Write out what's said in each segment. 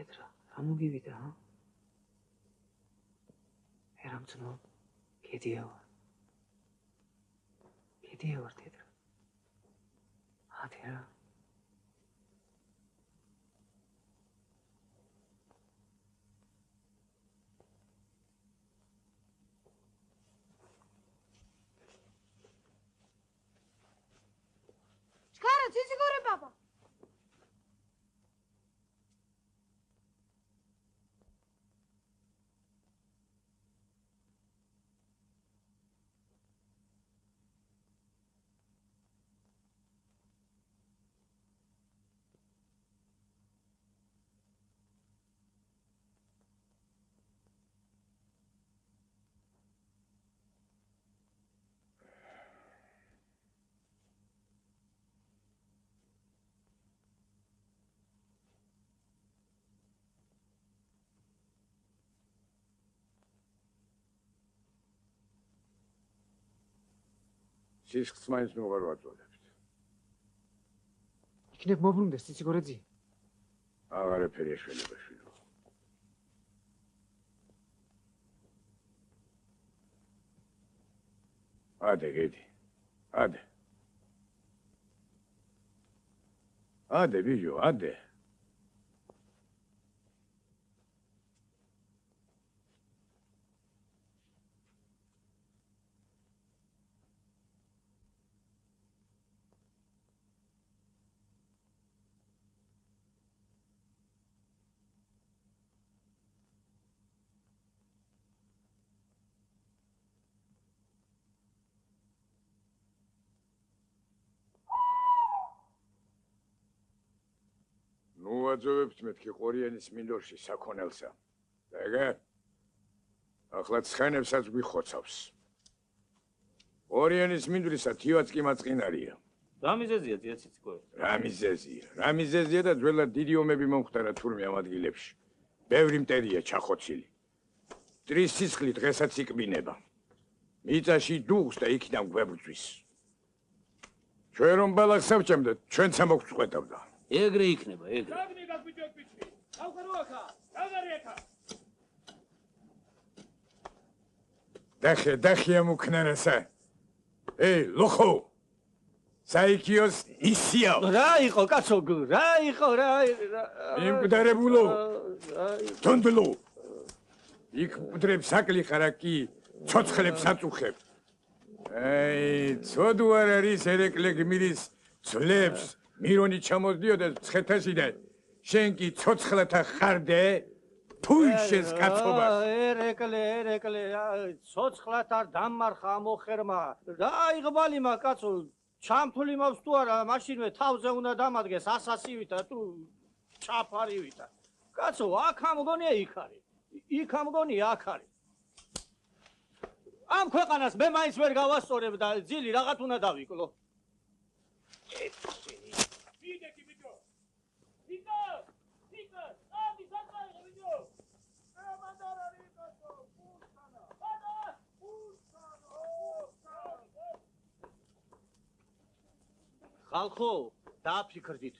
თედრა, რა მოგივიდა, ჰა? ერამცნო, კედია ვარ. კედია ვარ თედრა. თედრა. Шкара, ციცი გორე ბაბა. სისხლს მაინც ნუ ვარ ვაწოდებთ. იქნებ მოbrunდეს ციცი გორეძი? აღარაფერი ეშველება შვილო. ადე გედი. ადე. ადე ბიჭო, ადე. ვაძოვებთ მეთქი ყორიანის მინდორში საქონელსა. ეგე? ახლა ცხენებსაც გვიხოცავს. ყორიანის მინდვრისა თივაც კი მაწყინარია. რა მიზეზია ძიაციცი გორე? რა მიზეზია? რა მიზეზია და ძველად დიდი ომები მომხდარა თურმე ამ ადგილებში. ბევრი მტერია ჩახოცილი. მტრის სისხლი დღესაც იკბინება. მიწაში დუღს და იქიდან გვებრძვის. ჩვენ რომ ბალახს ავჭამდეთ, ჩვენც ამოგწყვეტავდა. ეგრე იქნება, ეგრე. დახე ამუქნარასა. ეი, ლოხო. საიქიოს ისიავ. რა იყო, კაცო, რა იყო, რა. იმკვდარებულო. თონბლო. იქ მკვდრებს საკლი ხარაკი, ცოცხლებს აწუხებ. აი, ცოდუ არ არის ერეკლე გმირის ძლებს. მირონი ჩამოსდიოდა ცხეთასიდან. შენ კი ცოცხლათა ხარდე? თუიშეს კაცობას. ერეკლე, ცოცხლად არ დამარხა მოხერმა. რა იღბალიმა კაცო, ჩამთული მაქვს თუ არა, მაშინვე თავზე უნდა დამადგეს ასასივით და თუ ჩაფარივით. კაცო, აქ ამგონია იქ არის. იქ ამგონია აქ არის. ამ ქვეყანას მე მაინც ვერ გავასწორებ და ძილი რაღაც უნდა დავიკლო. ხალხო, დააფიქრდით.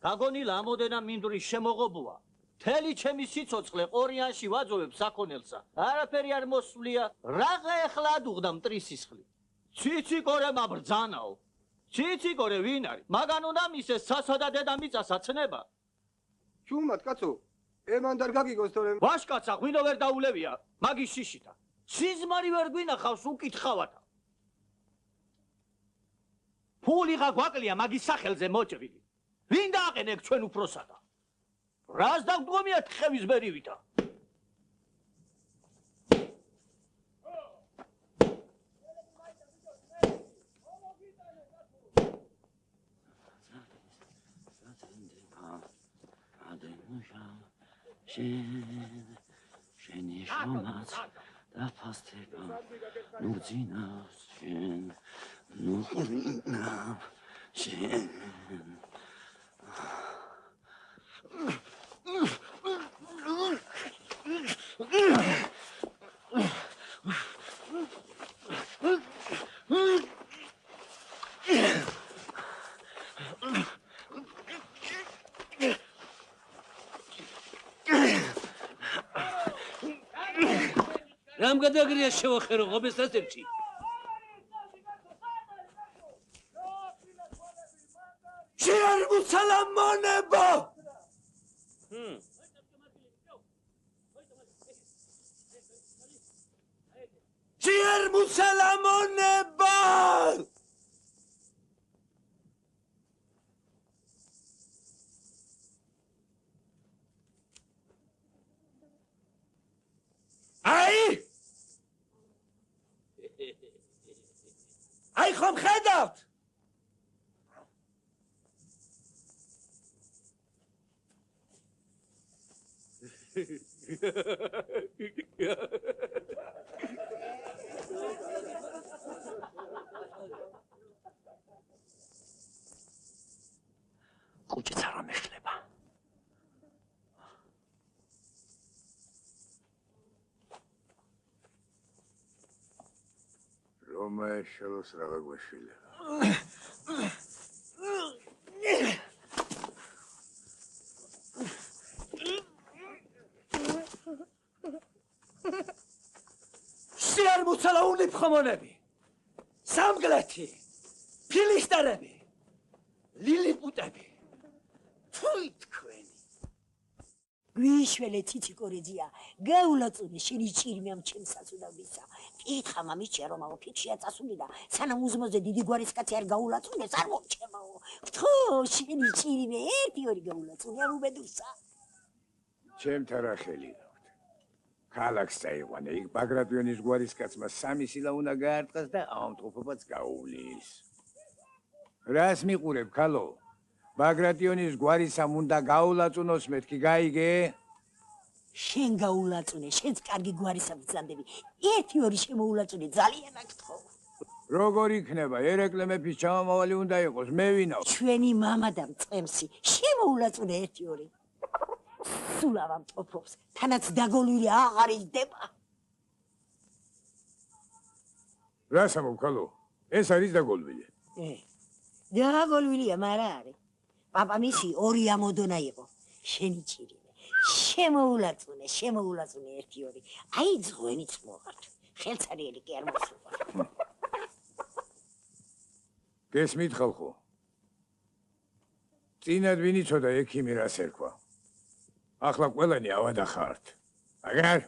გაგონილა ამოდენა მინდვრის შემოღობოა. მთელი ჩემი სიცოცხლე ყორიანში ვაძოვებ საქონელსა. არაფერი არ მოსვლია. რაღა ეხლა ადუღდა მტრის სისხლი. ციცი გორე მაბრძანაო. ციცი გორე ვინ არის? მაგან უნდა მისეს სასა და დედამიწასა ცნება. ჩუმად კაცო, ემანდარ გაგიგოს თორემ. ვაშკაცა ღვინო ვერ დაულევია, მაგის შიშითა. სიზმარი ვერ გვინახავს უკითხავათა. ფულიღა გვაკლია მაგის სახელზე მოჭრილი. ვინ დააყენე ჩვენ უფროსათა? რას დავდგომიათ ხევის ბერივითა? შენი შრომაც დაფასდება, ნუ ძინავს შენ, ნუ ძინავს შენ. რამ გადაგრია შევახერო ღობესტაცებში? შეარმუსალამონება! შეარმუსალამონება! აი ხომ ხედავთ? კუჭიც არ ამეხლება. რომა ეშალოს რაღა გვეშვილება. შეარმუსალა უნიფხომონები, სამგლეთი, ფილისტერები, ლილიპუტები. თუი თქვენი. გვიშველე ციციკორეძია, გაულაწუნე შენი ჭირმე ამ ჩემსაც უდავისა. კითხა მამიჩია რომ აუ ფიქშია წასული და სანამ უზმოზე დიდი გვარის კაცი არ გაულაწუნეს არ მომჩემაო. ხო, შენი ჭირმე ერთი ორი გაულაწუნე ამ უბედურსა. ჩემთან რა ხელი გაქვთ? ქალაქს წაიყვანე, იქ ბაგრატიონის გვარის კაცმა 3 სილა უნდა გაარტყას და ამტყოფობაც გაუვლის. რას მიყურებ, ქალო? ბაგრატიონის გვარისამ უნდა გაულაწუნოს მეთქი, გაიგე? შენ გაულაწუნე, შენც კარგი გვარისა ბრძანდები. ერთი ორი შემოულაწუნე, ძალიან აკითხო. როგორ იქნება? ერეკლე მეფის ჩამომავალი უნდა იყოს, მე ვინო? ჩვენი მამა და მწყემსი, შემოულაწუნე ერთი ორი. სულავამ ტოფობს, თანაც დაგოლვილი აღარ იძდება. რას ამობ, ქალო? ეს არის დაგოლვილი. დაგოლვილია, მაგრამ არის. პაპა მისი ორი ამოდონა იყო. შენი ჭირიმე. შემოულაწუნე ერთი ორი. აი ძღვენიც მოღართ. ხელცარიელი კი არ მოსულა. გესმით ხალხო? წინად ვინ იცოდა ექიმი რას ერქვა? ახლა ყველანი ავადახართ. აგარ?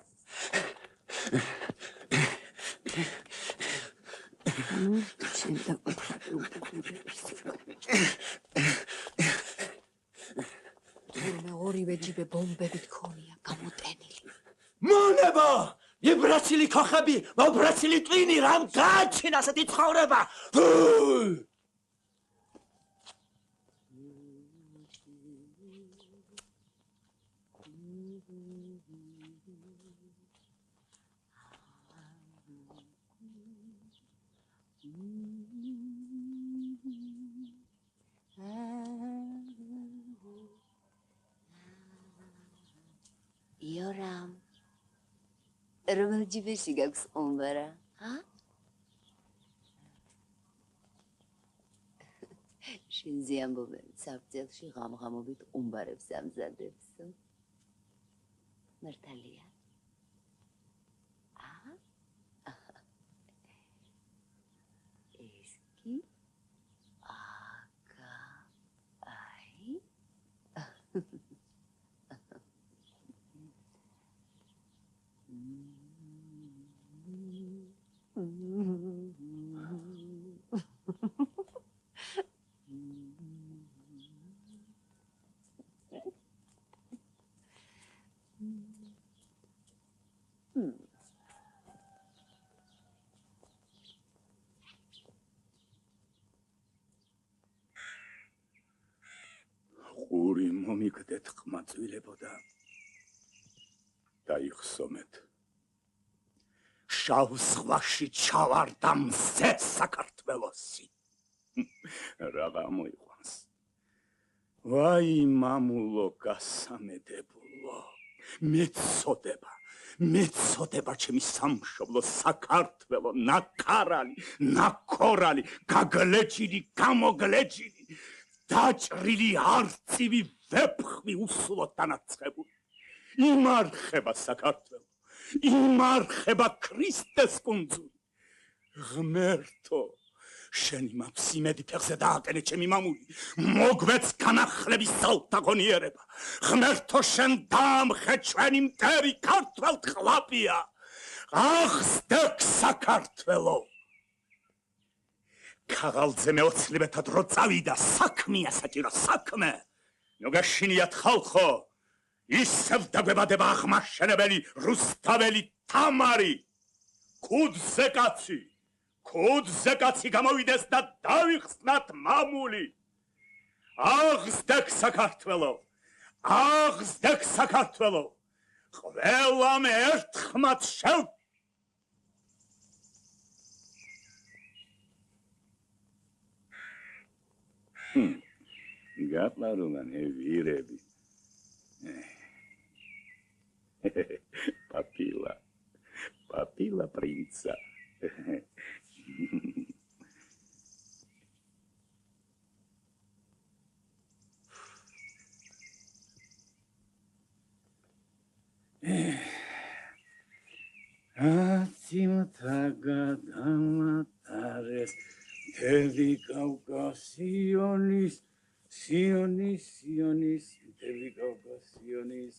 ორივე ჯიბე ბომბებით ქონია გამოტენილი. მონება! იბრაცილი ქოხები, მობრაცილი ტვინი, რამ გააჩინა ასეთი ცხოვრება? იორამ რომელ ჯიბეში გაქვს ომბარა? შენზე ამბობენ საბჭელში ღამღამობით ომბარებს ამზადებს. მართალია? ეს კი აკა აი ყური მომიგდეთ ყმაწვილებოდა დაიხსომეთ. შავ ზღვაში ჩავარდა მზე საქართველოსი. რაღა მოიყვანს. ვაი მამულო გასამედებულო, მეწოდება ჩემი სამშობლო საქართველო, ნაკარალი, ნაკორალი, გაგლეჭილი, გამოგლეჭილი, დაჭრილი არწივი ვეფხვი უსულოდ დანაცხებული. იმარხება საქართველო, იმარხება ქრისტეს კუნძული. ღმერთო, შენი მაფსიმედი ფეხზე დააკენე ჩემი მამული, მოგვეც განახლების საუთაგონიერება. ღმერთო, შენ დაამხე ჩვენი მტერი ქართველთხვაპია. აღსდექ საქართველო. ქაღალდზე მეოცნებეთად რო წავიდა, საქმეა საჭირო საქმე. ნუ გაშინიათ ხალხო, ისევ დაგვებადება აღმაშენებელი რუსთაველი თამარი. ქუდზე კაცი გამოვიდეს და დავიხსნათ მამული. აღსდექ საქართველო, აღსდექ საქართველო. ყველამ ერთხმად შევ გაპარუნან ვირები. პაპილა პრინცა. Აციმთაგადამატარეს მთელი კავკასიონის მთელი კავკასიონის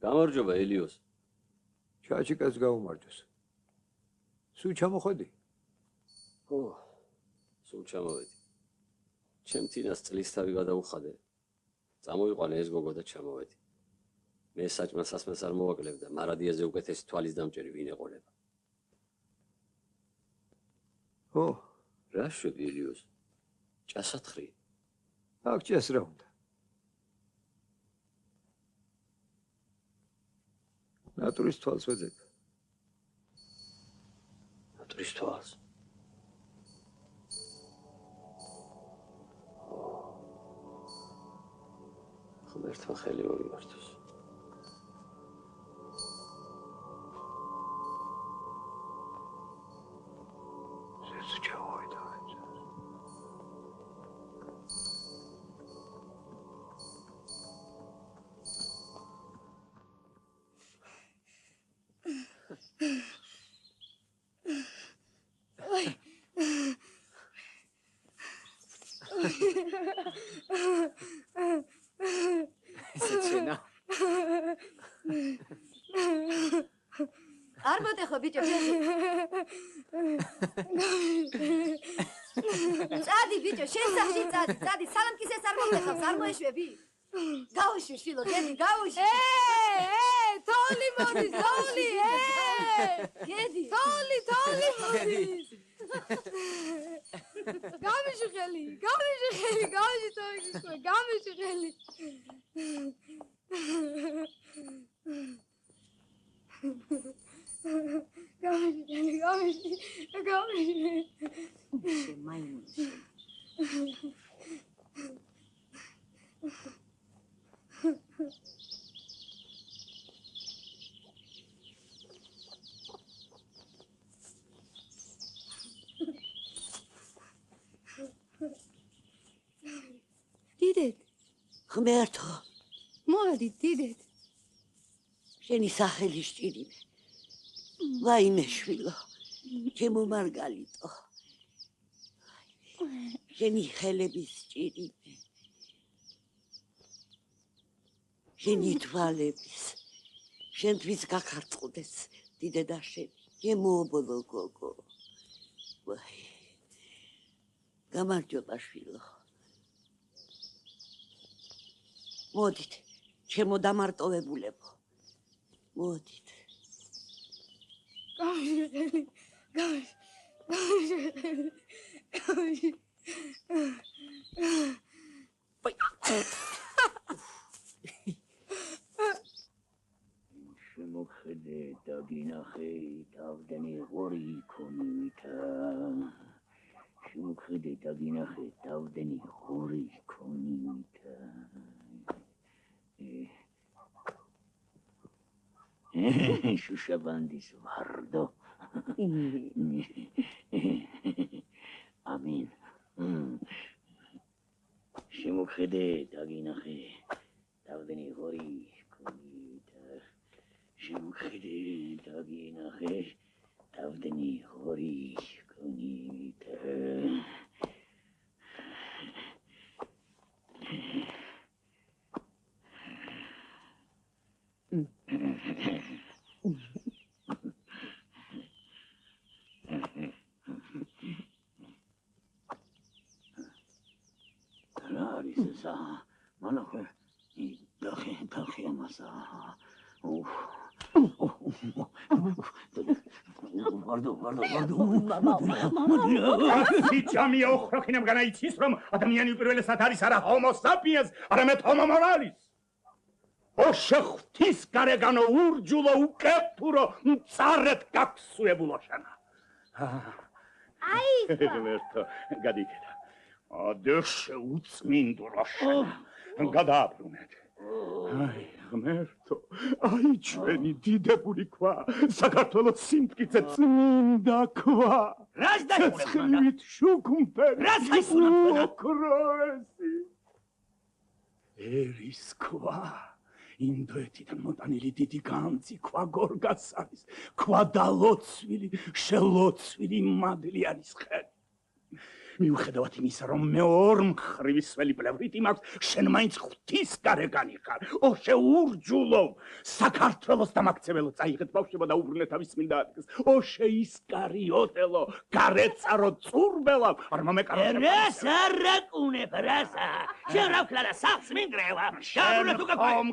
გამარჯობა ელიოს. ჩაჩიკას გაუმარჯოს. სულ ჩამოხვედი? ო, სულ ჩამოვედი. ჩემ თინას წლისთავი გადაუხადე. წამოიყვანე ეს გოგო და ჩამოვედი. მე საჭმელს სასმელს არ მოვაკლებ და მარადიაზე უკეთესი თვალის დამჭერი ვინ ეყოლება. ო, რა შვები ელიოს? ჭასათხრი. აქ ჭეს რა უნდა? ნატურის თვალს ვეძებ. ნატურის თვალს. ღმერთმა ხელი მოგიმართოს. არ მოტეხო ბიჭო. წადი ბიჭო, შენ სახში წადი, სალამკისეს არ მოტეხავს, არ მოეშვები. გაუშვი შვილო, გედი, გაუშვი. თოლი მოდის, თოლი, გედი. თოლი მოდის. გამიში ხელი, გამიში ხელი. გამიში. დიდეთ, ღმერთო, მოდი დიდეთ. შენი სახელი სჭირიმე. ვაიმე შვილო, ჩემო მარგალიტო. შენი ხელების სჭირიმე. შენი თვალების. შენთვის გაქარწყდეს დიდედა შენი. გემოობოლო გოგო. ვაი. გამარჯობა შვილო. მოდით, ჩემო დამარტოვებულებო. მოდით. გავიშელი. შემოხედე და გინახე თავდენი ღორი ქონითა. შემოხედე და გინახე თავდენი ღორი ქონითა. შუშაბანდის ვარდო. ამინ. შემოხედე და გინახე თავდენი ღორი ქონითა. შემოხედე და გინახე თავდენი ღორი ქონითა. Rarisa, manahe, dahi amasa. Vardo. Ichami okhrokhinem ganaitsis rom adamiani პირველესად არის არა homo sapiens, არამედ homo moralis. ოშხთის გარეგანო ურჯულო უკეფურო მწარეთ გაქსუებულოშანა. აი, ღმერთო, გადიკეთა. ადეშ უწმინდუროშანა. გადააბრუნეთ. აი, ღმერთო, აი ჩვენი დიდებული ქვა, საქართველოს სიმტკიცე წმინდა ქვა. რას დაიხურებდა? შუქუმფერი. რას დაიხურებდა? კროესი. ერის ქვა. ინდოეთიდან მოტანილი დიდი განძი ქვა გორგას არის, ქვა დალოცვილი, შელოცვილი მადლი არის ხელი. მიუხედავად იმისა, რომ მე ორმხრივი სველი პლევრიტი მაქვს, შენ მაინც ღვთის გარეგანი ხარ. ოშე ურჯულო, საქართველოს დამაქცეველო წაიღეთ ბავშვებო და უბრუნე თავის წმინდა ადგილს. ოშე ისკარიოტელო, გარეწარო წურბელა, არ მომეკარო. რას არაკუნებ, რასა? შენ რა ვქლა სახს მინდრევა?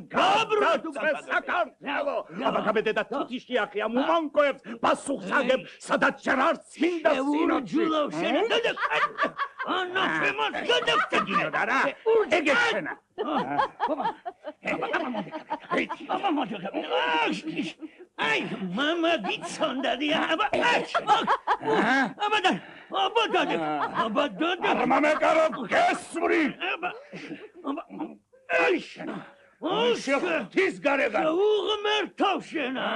გაბრუნე თუ საქართველო. აბა გაბედედა თუთიში ახია მუმანკოებს პასუხს აგებ, სადაც ჯერ არც მინდა ურჯულო, შენ Anna, femor, gadagtagino dara. Egeshena. Ay, mama gitsonda dia. Armame karo gesuri. Ayshena. Tis garegan. Uğmertovshena.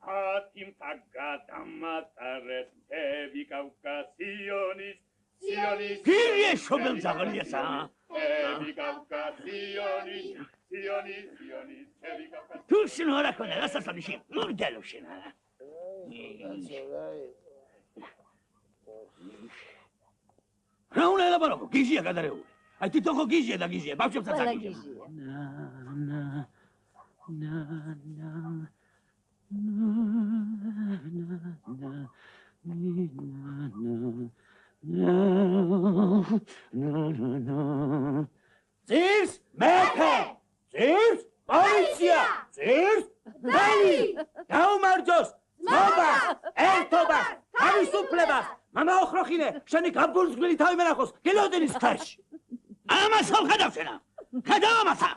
Atim tagadamatare tevi Caucasionis. Kirje shobel zagaliasa. Tevi Caucasionis. Tevi Caucasionis. Tu sinora con la sasonishi. Murdelushena. Rauna la baroko, gizia gadareu. Ai ti tocco gizia da gizia, bavchom satsagi. Zers, Mekhe! Zers, Policia! Zers, Dali! Daumarjos! Zmoba! Ertoba! Tavisupleba! Mama okhrokhine, sheni gabgurzgvili tavi menakos, gelodenis khash! Amas hol khadavshena! Khadavamasa!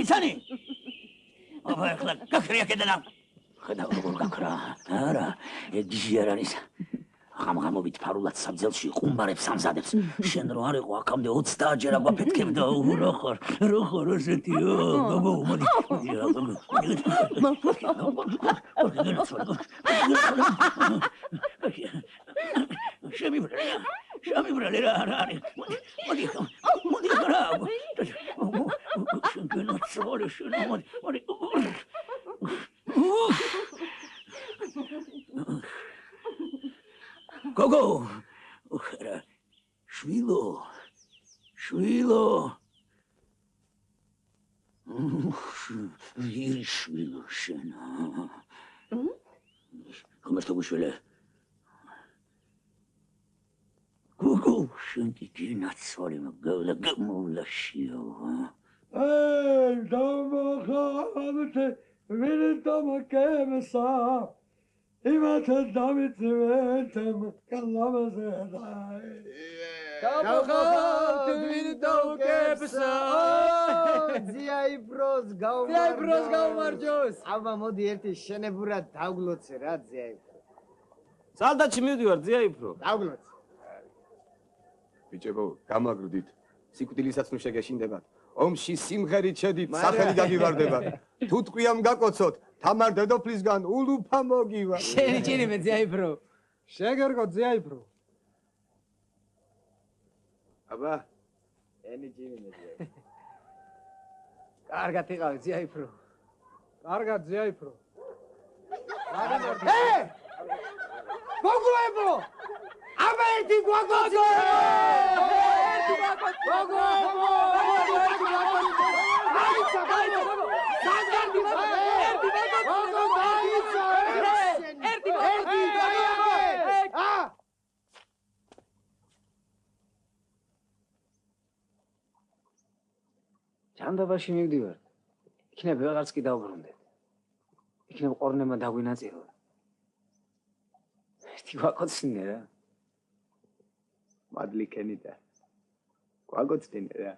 Იცანი? აბა ახლა გაქრია კიდე და ხედავ როგორ გაქრა. არა, ეგ ჯი არ არის. ღამღამობით ფარულად საბძელში ყუმბარებს ამზადებს. შენ რო არ იყო აქამდე 30 ჯერ აგვაფეთქებდა. რა ხარ ასეთიო? გოგო, მოდი. შემიბრალე რა არის. მოდი რა. შენ გენაცვალე შენ მოდი. გოგო, რა შვილო. ვირი შვილო შენ. ღმერთო გუშველე. გოგო, შენ გენაცვალე მაგავლა გამოლაშიო. დამახალთე ვინ დამაკემსა იმათა დამიწვეთამ კალამაზე დამახალთე ვინ დამაკემსა ძიაიბროს გავმარჯოს აბა მოდი ერთი შენებურად დავგლოცე რა ძიაიბრო სალდაჩი მივდივარ ძიაიფრო დავგლოცე ბიჭებო გამაგრდით სიკვდილისაც ნუ შეგეშინდებათ ომში სიმღერით შედით სახელი გაგივარდებათ თუ ტყვიამ გაკოცოთ თამარ დედოფლისგან ულუფა მოგივა შენი ჭირიმე ძიაიფრო შეგერგო ძიაიფრო აბა ენი ჭირიმე ძიაიფრო კარგად იყავი ძიაიფრო კარგად ძიაიფრო გოგოებო აბა ერთი გვაგოცე ჯანდაბაში მივდივარ. იქნებ ვეღარც კი დავბრუნდეთ. იქნებ ყორნემა დაგვინაწილო. ერთი გვაკოცინე რა. მადლი ქენი და გვაგოცდინე რა.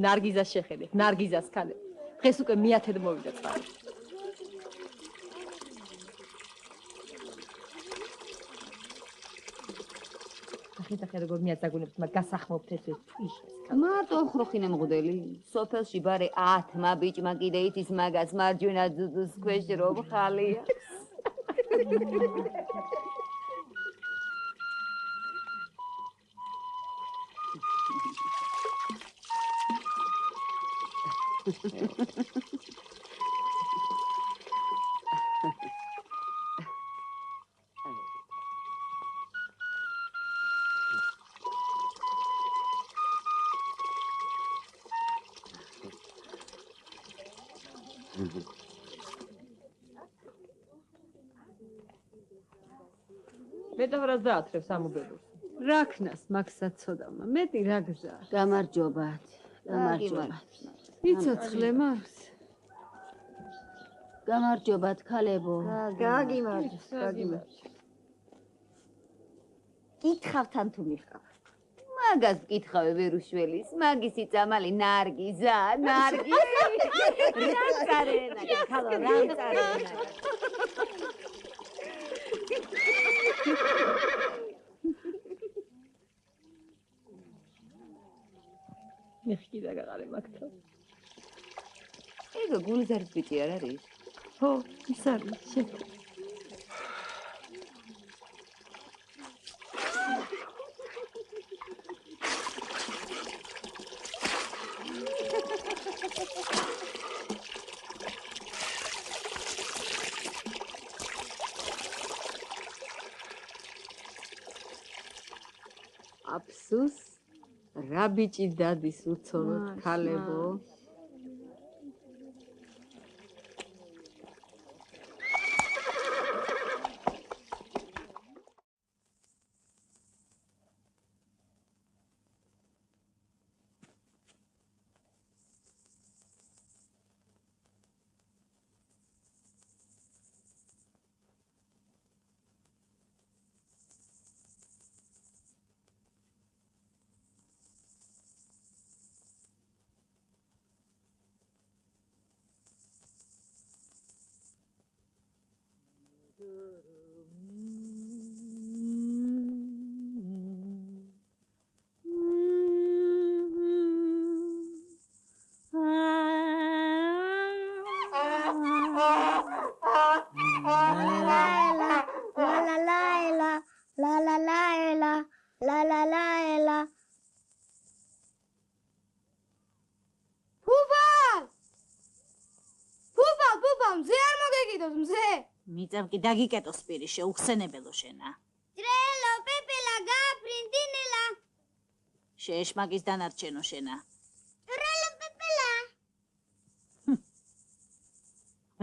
ნარგიზას შეხედე, ნარგიზას ქალე. დღეს უკვე მეათედ მოვიდა წყალი. ახლა როგორ მიაწაგუნებთ მაგ გასახმობთ ეს თვიშს. მარტო ხროხინე მღუდელი. სოფელში ბარე 10 ბიჭმა კიდე იცის მაგას მარჯვენა ძუძუს ქვეშ რომ ხალია. მეტავრას დაათრევს ამუბედურს. რაქნას მაგსაც ცოდავმა. მეტი რა გზა. გამარჯობათ. იცოცხლე მას. გამარჯობათ ქალებო. გაგიმარჯოს. კითხავთან თუ მიხავ. მაგას მკითხავე ვერუშველის, მაგისი წამალი ნარგიზა, ნარგი. რამწარენა, ქალო, რამწარენა. მიხკიდა გაყარე მაგთან. ეგ გულზარის ბიჭი არ არის? ხო, ის არის, შეკ. აფსუს რა ბიჭი დადის უცოლოდ ქალებო მიწამ კი დაგიკეტო სპირი შეუხსენებელო შენა ტრელო პეპელა გაფრინდინელა შეეშმაკის დანარჩენო შენა ტრელო პეპელა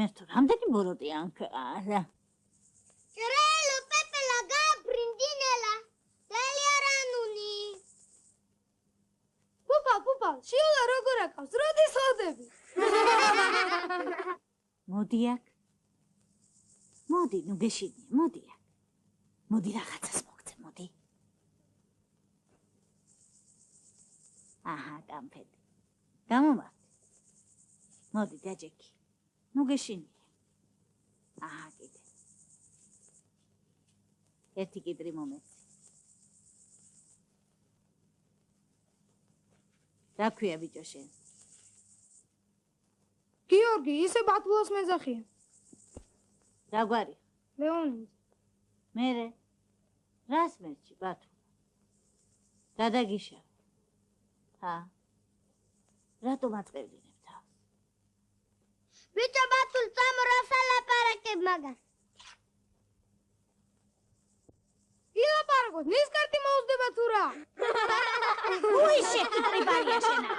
მერტო რამდენი ბოროტი ანკარა ტრელო პეპელა გაფრინდინელა დელიარანუნი პუპა შიულა როგორ აკავს როდის ხოდები მოდი აქ მოდი, ნუ გეშინია, მოდი. მოდი რაღაცას მოგცე, მოდი. აჰა, გამფეთი. გამომართე. მოდი, დაჯექი. ნუ გეშინია. აჰა, კიდე. ერთი კიდრი მომეცი. რა ქვია ბიჭო შენ? გიორგი, ისე ბათულას მეძახია. რა გვარი? ლეონიდ. მერე. რას მერჩი ბათულ? დადაგიშა. ჰა. რატომ აწევდინებ თავს? ბიჭო ბათულ წამორასა ლაპარაკებ მაგას. ილაპარაკოთ, ნისკარტი მოუძდება თუ რა? უი შეკიტრი ბარია შენა.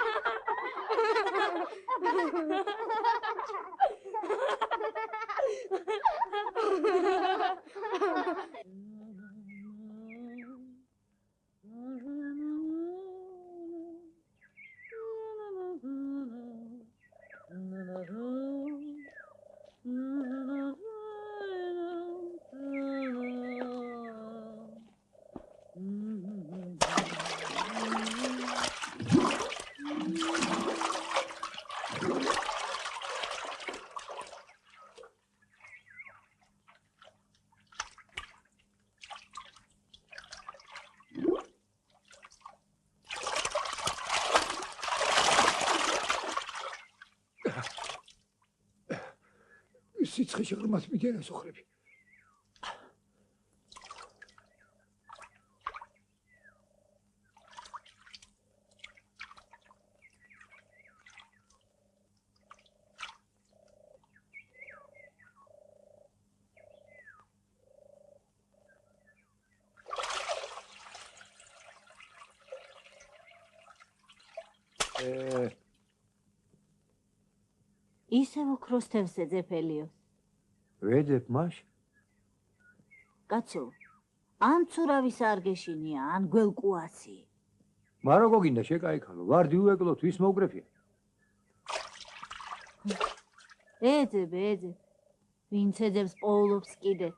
სიცხეში ღრმად მიგერა სოხრები. ისევ ოქროს თევზზე ძეფელიო. ვეძებ მაშ? კაცო, ან ცურავის არ გეშინია, ან გველკუაცი. მარო გოგინდა შეკაიქალო, ვარდი უეკლოთ, ვის მოგრეფია? ეძებ. ვინც ეძებს პოულობს კიდე.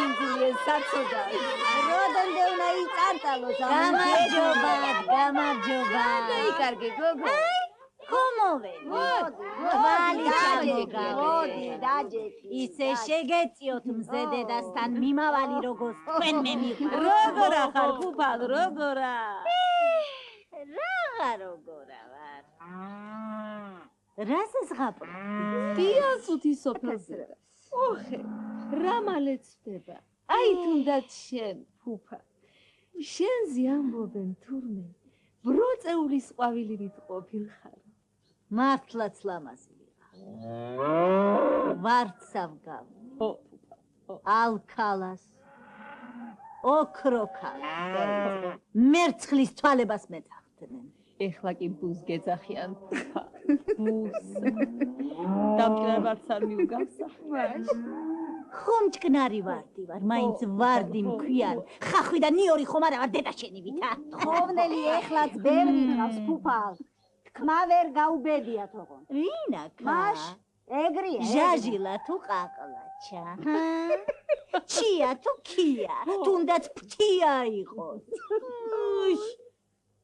ხინძურია საცოდა. როდემდე უნდა იწარტალოს გამარჯობა, გამარჯობა. აი, კარგი გოგო. ხომოვენ. ვალი ჩამოგა. მოდი, დაჯექი. ისე შეგეწიოთ მზე დედასთან მიმავალი როგორც თქვენ მე მიყვა. როგორა ხარ, ფუფალ, როგორა? როგორა ვარ. რას ზღაპო? დიასუთი სოფელზე. ოხე, რა მალეცდება? აი თუნდაც შენ, ფუფა. შენზე ამბობენ თურმე, ბროწეულის ყვავილით ყოფილხარ. მართლაც ლამაზი ვიყავ. ვარცავგავ. ალქალას. ოქროქალას. მერცხლის თვალებას მეძახდნენ. ეხლა კი ბუს გეძახიან ფუფა. ბუს. დამჭერებაც არ მიუგავსა. ხომ ჭკნარი ვარდი ვარ, მაინც ვარდი მქვიან. ხახვი და ნიორი ხომ არა ვარ დედა შენი ვითა. ხოვნელი ეხლაც ბევრი ყავს ფუფალ. თქმა ვერ გაუბედიათ ოღონდ. ვინაკა? მაშ ეგრია. ჟაჟილა თუ ყაყლაჩა. ჩია თუ ქია, თუნდაც ფრთია იყოს.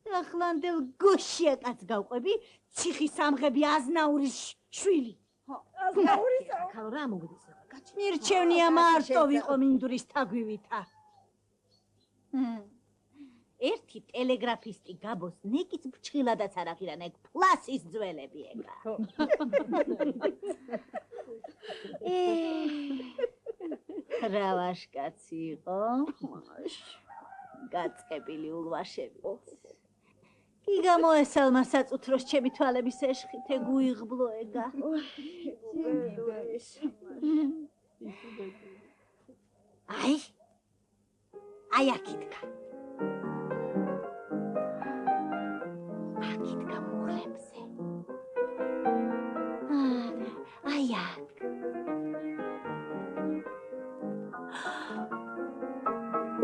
ახლანდელ გოშია კაც გავყვები, ციხის სამღები აზნაურის შვილი. აზნაურის? ხალ რა მოგდის? მირჩევნია მარტო ვიყო მინდურის თაგვივითა. ერთი ტელეგრაფისტი გაბოს ნეკიც ფრჩხილადაც არ აღირან ეგ ფლასის ძველები ეგა. რავაშკაცი იყო. გაწყებილი ულვაშები. კი გამოესალმა საწუთროს ჩემი თვალების ეშხით ეგუიღბლო ეგა. აი აქითკა. აქითკა მუხლებზე. აი აქ.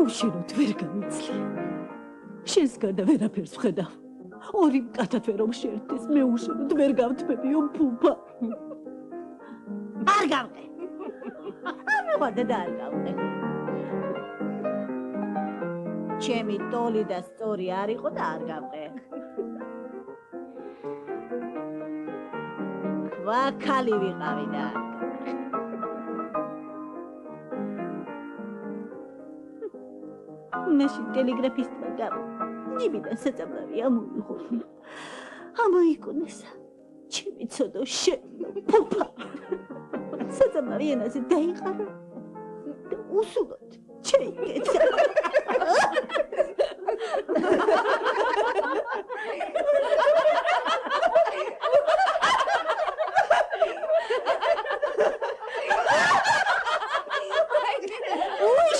უშინოთ ვერ გამიცლია. შენს გარდა ვერაფერს ვხედავ. ორი მკათად ვერ მომშერდეს, მე უშინოთ ვერ გავთმებიო ფუფა. არ გავყე. არ მეყვარდა და არ გავყე. ჩემი ტოლი და სწორი არ იყო და არ გავყე. ქვაქალი ვიყავი და არ გავყე. მაშინ ტელეგრაფისტმა გავა. ნიბიდან საწამლავი ამოიღო. ამოიკუნესა. ჩემი ცოდო შენ ფუფა. საწამლავი ენაზე დაიყარა. და უსულოდ შეიკეთა.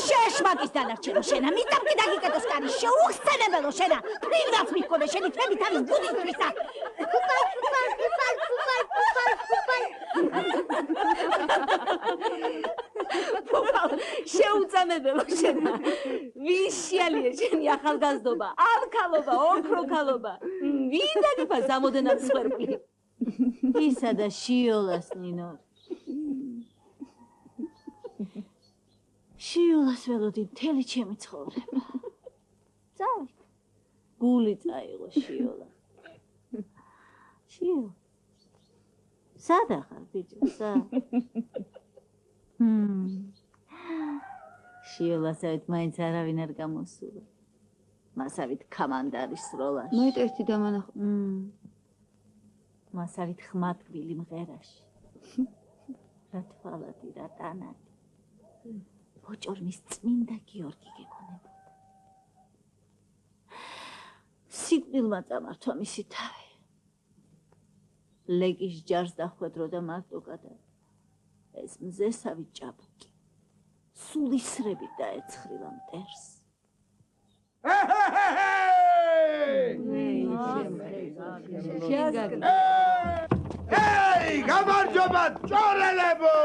შეშმაკის დანარჩენო შენა, მიწამკი დაგიკეტოს კარი, შეუხსენებელო შენა, ფრიგდაც მიქონე შენი თემი თავის ბუდისთვისა. ფუფალ, შეუწამებელო შენა, ვიშიალია შენი ახალგაზრდობა, ალქალობა, ოქროქალობა, ვიდან იფა ზამოდენად სვერპი. ისა და შიოლას ნინო. შიოლას ველოდი მთელი ჩემი ცხოვრება. წავით. გული წაიღო შიოლა. შიოლა. სადა ხარ ბიჭო, სა? შიოლასავით მაინც არავინ არ გამოსულა. მასავით კამანდარის სროლაში. მოით ერთი დამანახო. მასავით ხმატკბილი მღერაში. რა თვალადი, რა ტანადი. ბოჭორმის წმინდა გიორგი გეკონებოდა. სიკვდილმა წამართვა მისი თავი. ლეგის ჯარს დახვედრო და მარტო გადავა. ეს მზესავი ჭაბუკი. სულისრებით დაეცხრილა მტერს. ეი, გამარჯობა ჭორელებო!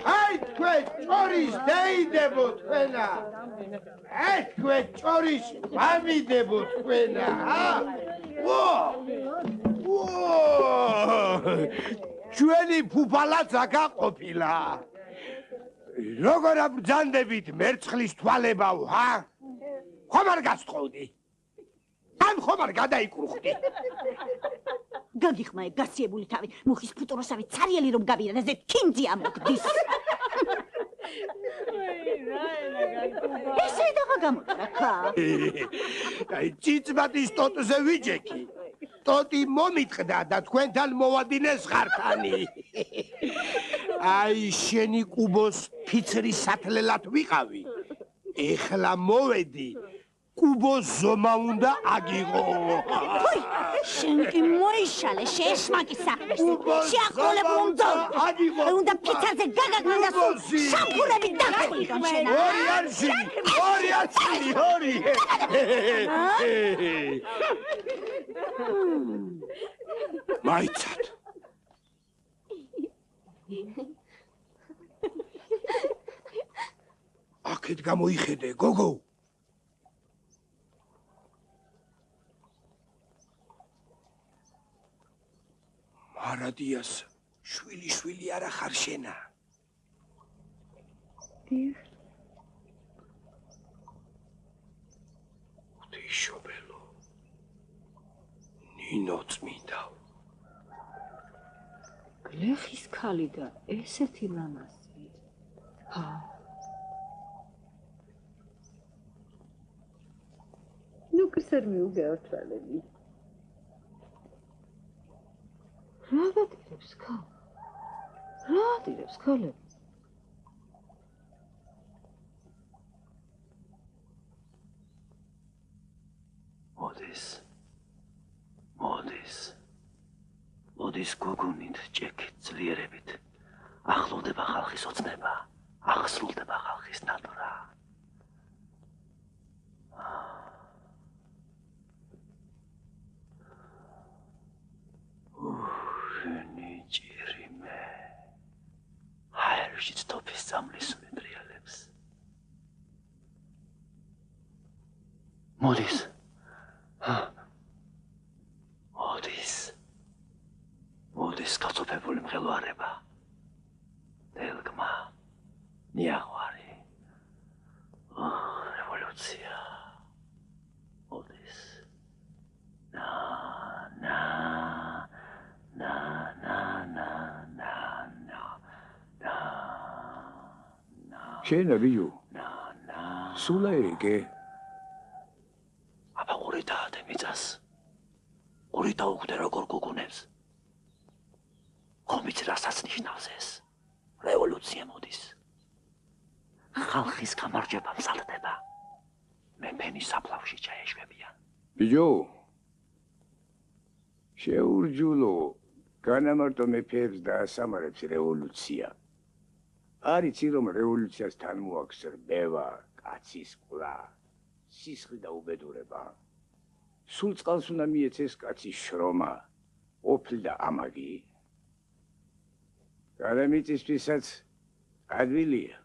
აი თქვენ ჭორის დეიდებო თქვენა. აი თქვენ ჭორის მამიდებო თქვენა, ჩვენი ფუფალაც აქა ყოფილა. როგორ აბრძანდებით მერცხლის თვალებავ, ჰა? ხომ არ გასწოვდი? ან ხომ არ გადაიკრუხდი? გაგიხმა ეგ გასიებული თავი, მუხის ფუტუროსავი ცარიელი რომ გავიდა და ზედ ქინძი ამოგდის. ესე დაღა გამოტრაკა. აი ციცბატის ტოტზე ვიჯექი. ტოტი მომიტყდა და თქვენთან მოვადინეს ხართანი. აი შენი კუბოს ფიცრის სათლელად ვიყავი. ეხლა მოვედი. კუბოს ზომა უნდა აგიღო. ფუი, შენ კი მოიშალე შეშმაკის საქმეში. შეაყოლებ მომდო. უნდა ფიცარზე გაგაგნა და შამფურები დაგხვიდონ შენ. ორი არშინი, ორი არშინი, ორი. მაიცად. აქეთ გამოიხედე, გოგო. მარადიას შვილი არა ხარ შენა. ღვთისმშობელო. ნინო წმინდა. გლეხის ქალი და ესეთი ლამაზი. ჰა. ნუ კისერ მიუგეორთვალები. რა დადირებს ქალ? რა დადირებს ქალები? მოდის გოგონით, ჭექით, ძლიერებით. ახლოვდება ხალხის ოცნება, აღსრულდება ხალხის ნადვრა. ჭირიმე ჰაერშიც თოფის წამლის მეტრიალებს. მოდის. მოდის გაწოფებული მღელვარება. დელგმა, ნიაღვარი. რევოლუცია. მოდის. შენ ბიჯუ სულა ერიკე აბა ყური დაადე მიწას ყური დაუხვდე როგორ გუგუნებს ხომ იცი რასაც ნიშნავს ეს რევოლუცია მოდის ხალხის გამარჯვება მზადდება მეფენის საფლავში ჩაეშვებიან ბიჯუ შეურჯულო განამარტო მეფეებს დაასამარებს რევოლუცია არიცი რომ რევოლუციას თან მოაქვს რბევა, კაცის ყლა, სისხლი და უბედურება. სულ წყალს უნდა მიეცეს კაცის შრომა, ოფლი და ამაგი. გადამიწისთვისაც ადვილია,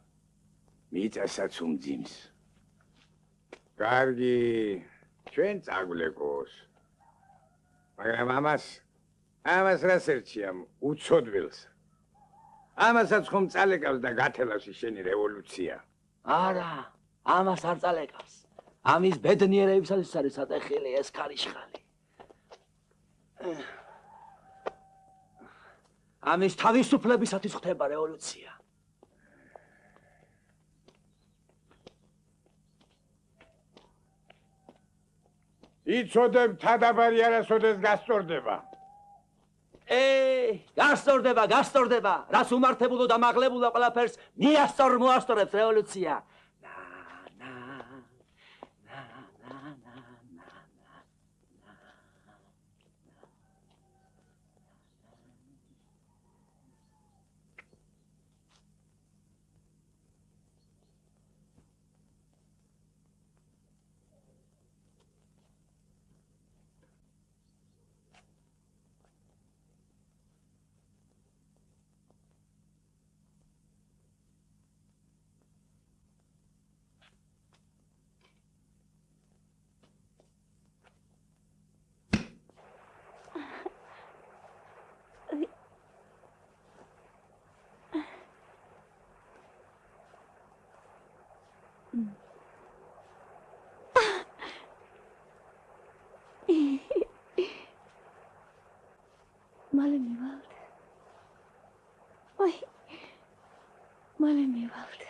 მიწასაც უმძიმს. კარგი, ჩვენ წაგვლეკოს. მაგრამ ამას რას ერჩიამ, უცოდვილს. ამასაც ხომ წალეკავს და გათელავს შენი რევოლუცია. არა, ამას არ წალეკავს. ამის ბედნიერებისაც არის ატეხილი ეს ქარიშხალი. ამის თავისუფლებისათვის ხდება რევოლუცია. იცოდებ თადაბარი არასოდეს გასწორდება. გასწორდება, რას უმართებულო და მაღლებულო ყველაფერს მოასწორებს რევოლუცია. მალე მივალთ. აი. მალე მივალთ.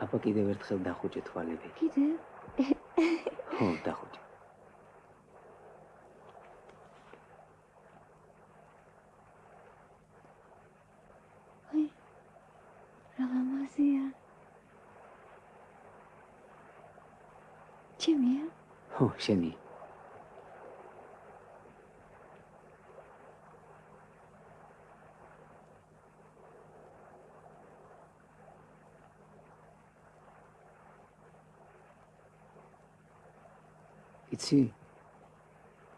აბა კიდევ ერთხელ დახუჭე თვალები. კიდევ? ხო, დახუჭე. აი. რა ლამაზია. ჩემია? ხო, შენი. იცი?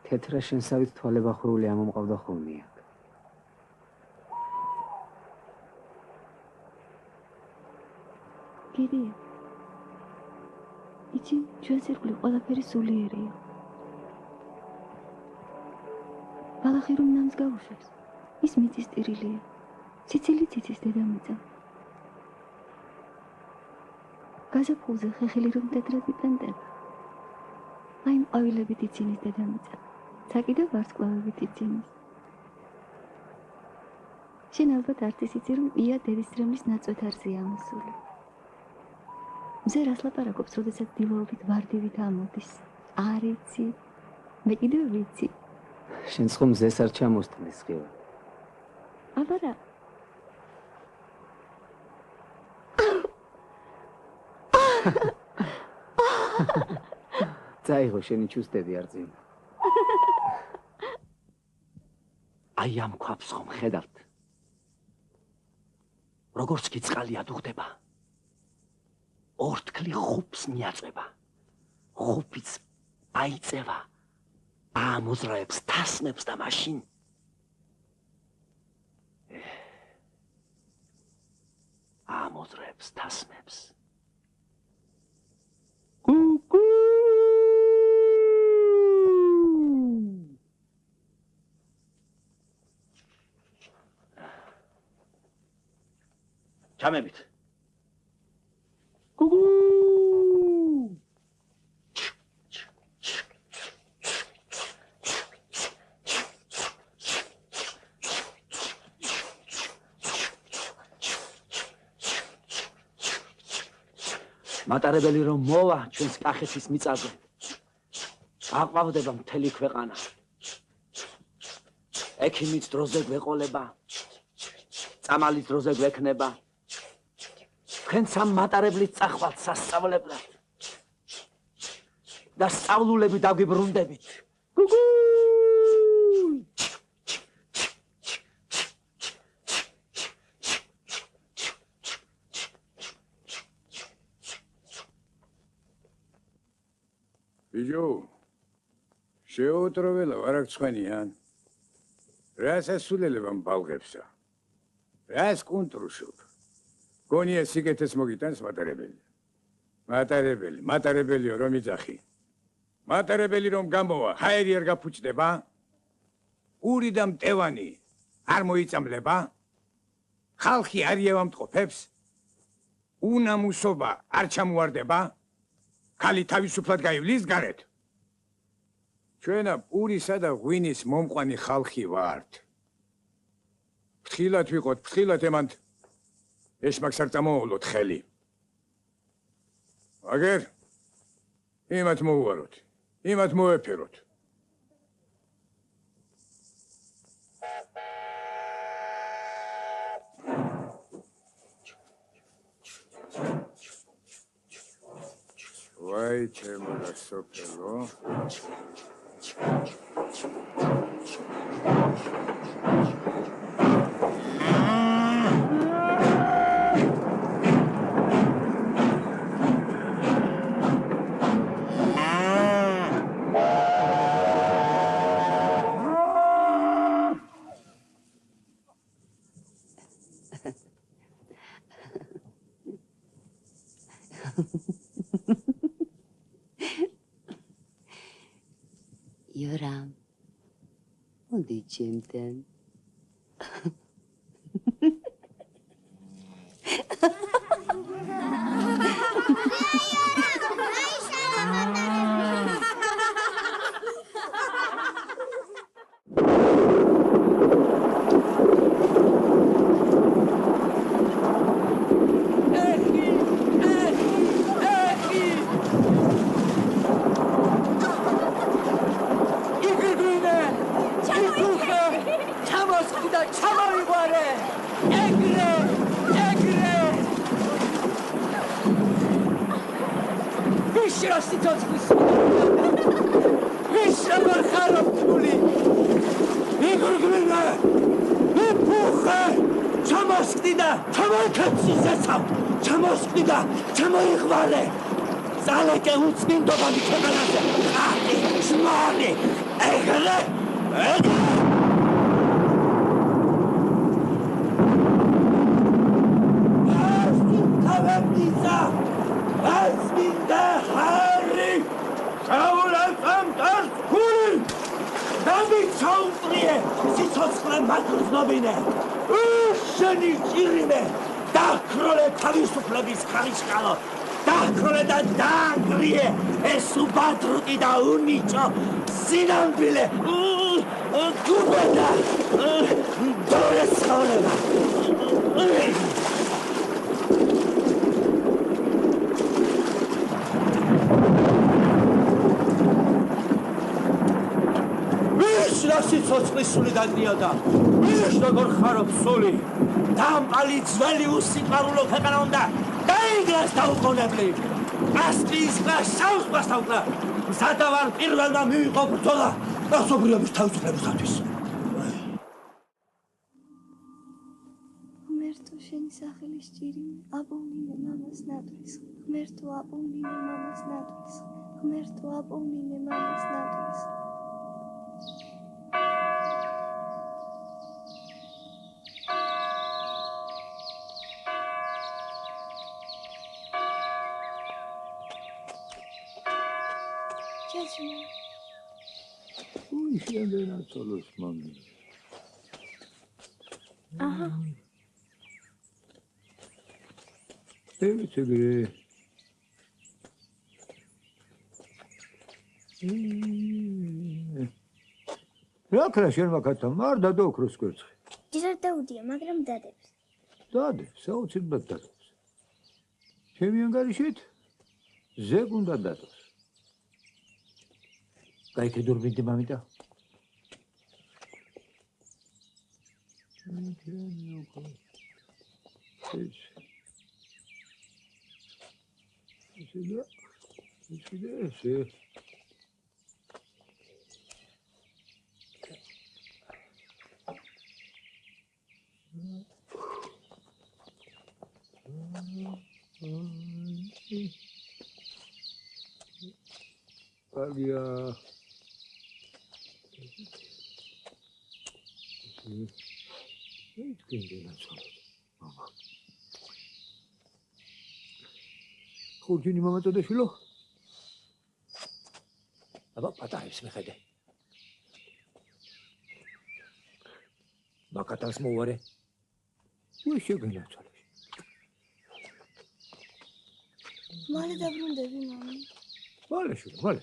თეთრა შენსავით თვალებახრული ამომყავდა ხოლმე აქ. გირია. იცი, ჩვენს ირგვლივ ყველაფერი სულიერია. ბალახი რომ ნამს გაუშვებს, ის მიწის ტირილია. ციცილი ციცის დედამიწა. გაზაფხულზე ხეხილი რომ თეთრად იპენდება. აი მყავილებით იცინის დედამიწა. საკიდე ვარსკვლავებით იცინის. შენ ალბათ არც იცი რომ ია დედისწრემლის ნაწვეთარზეა ამოსული. მზე რას ლაპარაკობს, როდესაც დილაობით ვარდივით ამოდის? არ იცი. მე კიდევ ვიცი. შენ ხომ მზეს არ ჩამოსტნის ხივა. აბა რა? წაიღო შენი ჩუსტები არ წინ. აი ამ ქვაბს ხომ ხედავთ? როგორც კი წყალი ადუღდება, ორთქლი ხუფს მიაწვება. ხუფიც აიწევა, ამოძრავებს, თასმებს და მაშინ ამოძრავებს, თასმებს. კუკუ ჩამებით. კუკუ მატარებელი რომ მოვა ჩვენს კახეთის მიწაზე. აყვავდება მთელი ქვეყანა. ექიმის დროზე გვეყოლება. წამალის დროზე გვექნება. თქვენ სამ მატარებლით წახვალთ სასწავლებლად. და სწავლულები დაგვიბრუნდებით. გუგუ! ბიჭო, შეუტროველა არ აქვს ხვენიან. რას ასულელებამ ბალღებსა? რას კონტრუშობ? გონია სიკეთეს მოგიტანს მატარებელი. მატარებელიო რომ იძახი. მატარებელი რომ გამოვა, ჰაერი არ გაფუჭდება? ური და მტევანი არ მოიწამლება? ხალხი არ იევამტყოფებს? უნამუსობა არ ჩამოواردება? ხალი თავისუფლად გაივლის გარეთ. ჩვენა პურისა და ღვინის მომყვანი ხალხი ვართ. ფრთხილად ვიყოთ, ფრთხილად ემანთ ეშმაკს არ წამოავლოთ ხელი. აგერ იმათ მოუვაროთ, იმათ მოეფეროთ. ვაი, ჩემო რა სოფელო. Yoram, მოდი ჩემთან. Sinambile, Gubeda, Doresoleva. Სიცოცხლის სული დადიოდა. ის როგორ ხარობ სული? დამპალი ძველი უსიყვარულო ქვეყანა უნდა დაიგრას დაუყოვნებლი. ასკის და საუბრას დაუკლა. სადავარ პირველმა მიიღო ბრძოლა ასობრიობის თავისუფლებისათვის. ღმერთო შენი სახელის ჭირიმე, აპოვნინე მამას ნატრის. ღმერთო აპოვნინე მამას ნატრის. ღმერთო აპოვნინე მამას ნატრის. Ui, შეიძლება ცოლოს მამი. აჰა. ევიცეგრე. რა ქრა შენ მაგათა მარ და დოქროს კვერცხი. ჯერ დაუდია, მაგრამ დადებს. დადებს, საოცრად დადებს. ჩემი ანგარიშით ზეგ უნდა დადოს. Кайке дурбинти мамита. Пагия. Eet kinderen natuurlijk. Mama. Goed, jullie mama tot de filo. Wat heeft ze me gedaan? Maar katas mo ware. Hoe is je kunnen natuurlijk? Male da brundevi mami. Male shula, male.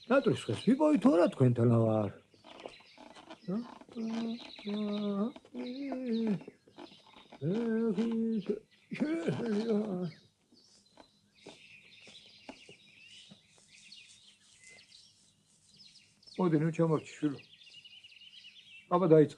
Natris khas vi boy thorat kwenta lavar. Odinu çamak şulu. Ama dayiç.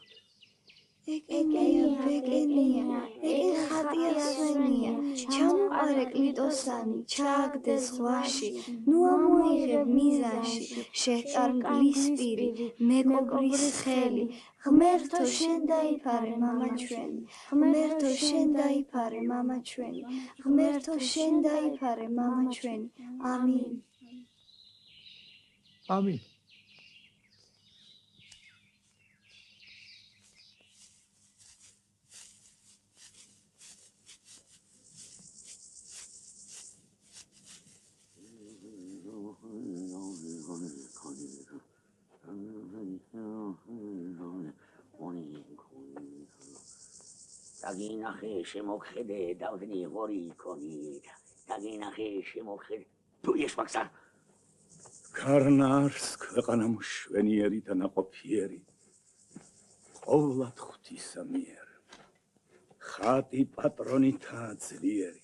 ეკენია, ბეკენია, ეკენ ხატია სვენია, ჩამოყარე კლიტოსანი, ჩააგდეს ზღვაში, ნუ ამოიღებ მიზანში, შეკარგლის პირი, მეკობრის ხელი, ღმერთო შენ დაიფარე მამა ჩვენი, ღმერთო შენ დაიფარე მამა ჩვენი, ღმერთო შენ დაიფარე მამა ჩვენი, ამინ. ამინ. დაგინახე შემოხედე დავდნი ღორი იქონით დაგინახე შემოხედე თუ ეს მაგსა კარნარს ქვეყანა მშვენიერი და ნაყოფიერი ყოვლად ღვთისა მიერ ხატი პატრონითა ძლიერი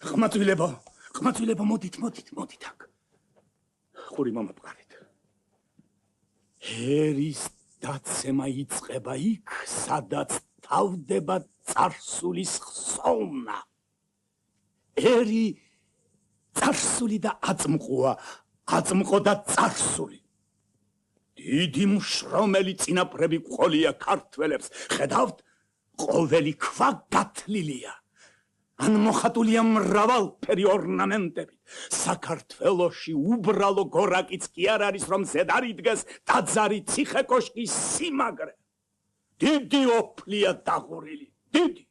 ხმაწვილებო მოდით აქ ხური მომაბყარით ერის დაცემა იწყება იქ, სადაც თავდება წარსულის ხსოვნა. ერი წარსული და აწმყოა, აწმყო და წარსული. დიდი მშრომელი წინაპრები ყოლია ქართველებს, ხედავთ, ყოველი ქვა გათლილია. ან მოხატულია მრავალფერი ორნამენტებით. საქართველოში უბრალო გორაკიც კი არ არის, რომ ზედარიდგეს ტაძარი ციხე კოშკის სიმაგრე. დიდი ოფლია დაღურილი, დიდი.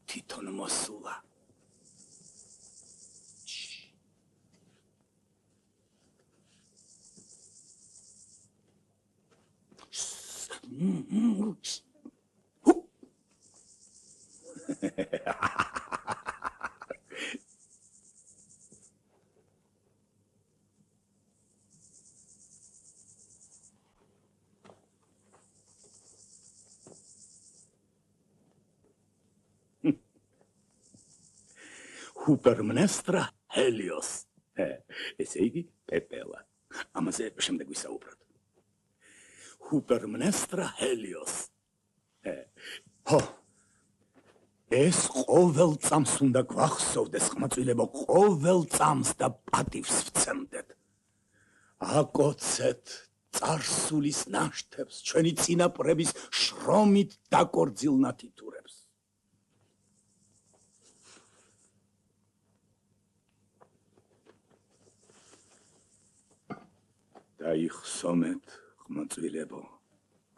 თვითონ მოსულა. Hypermnestra Helios. ესე იგი პეპელა. ამაზე შემდეგ ვისაუბროთ. Hypermnestra Helios. ეს ყოველ წამს უნდა გვახსოვდეს ხმაწვილებო, ყოველ წამს და პატივს ვცემდეთ. აკოცეთ წარსულის ნაშთებს, ჩვენი წინაპრების შრომით დაკორძილ ნათითურებს. დაიხსომეთ ხმაწვილებო,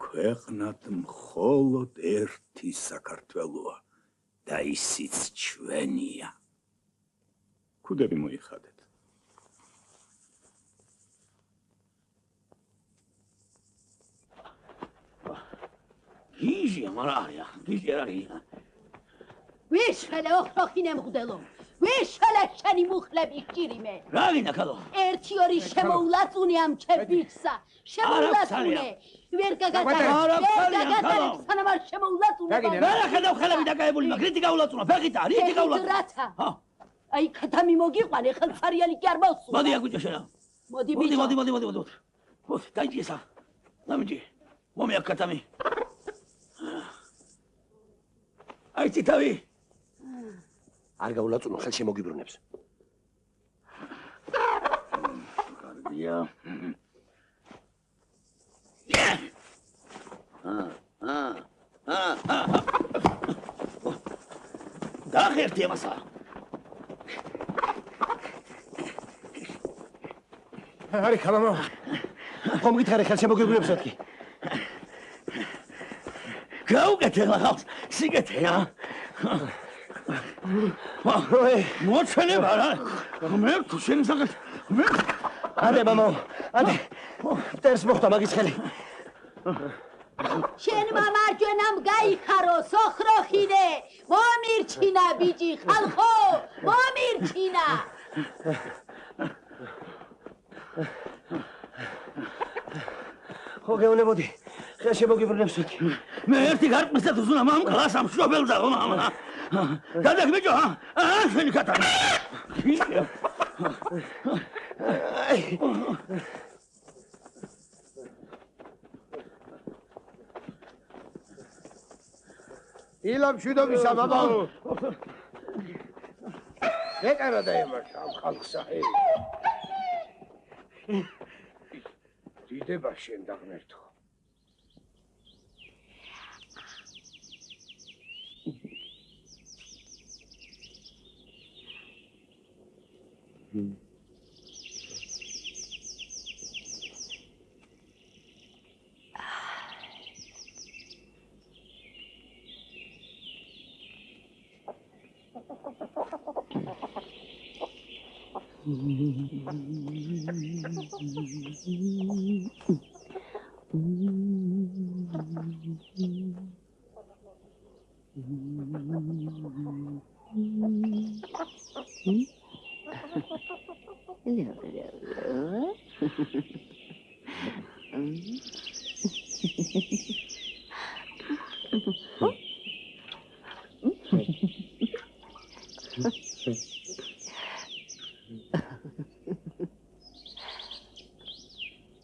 ქვეყნად მხოლოდ ერთი საქართველოა და ისიც ჩვენია. ქუდები მოიხადეთ. გიჟია, მარია, გიჟერია. ვიშველე ოხროხინე მღდელო. ვიშველე შენი მუხლები ხჭირიმე. რა გინდა ქალო? ერთი ორი შემოულაწუნე ამ ჩემბიქსა. შემოულაწუნე. ვერ გაგატარებ, სანამ არ შემოულაწუნე. რა ხედავ ხელები დაკავებული, მაგრითი გაულაწუნა, ფეხითა, რითი გაულაწუნა? აი ქათამი მოგიყვანე, ხელფარიანი კი არ მოსულა. მოდი აგუჭა შენა. მოდი ბიჭო. მოდი, დაიჭესა. დამიჭი. მომი აქ ქათამი. აი ციტავი. არ გაულაწუნო ხელში მოგიბრუნებს. კარგია. დაახერტი ამასა. არი ხალამო. ხომ გითხარი ხელში მოგიბრუნებს მეთქი. გაუკეთე ხალხს, სიგეთეა. მოჩვენება რა. მე თუ შენ საკეთ. არე მამო, არე. მტერს მოხდა მაგის ხელი. შენ მამარჯვენამ გაიხარო, ოხროხინე. მომირჩინა ბიჭი, ხალხო, მომირჩინა. ხო გეუნებოდი. ხე შემოგიბრუნებს მე ერთი გარყმისად უზუნა მამკლას ამ შობელდაო მამა გადაგ ბიჭო შენი კატარი ილამ შვიდობისა ბაბაო ეკარა დაემართა ამ ხალხსა დიდება შენ დაღმერთო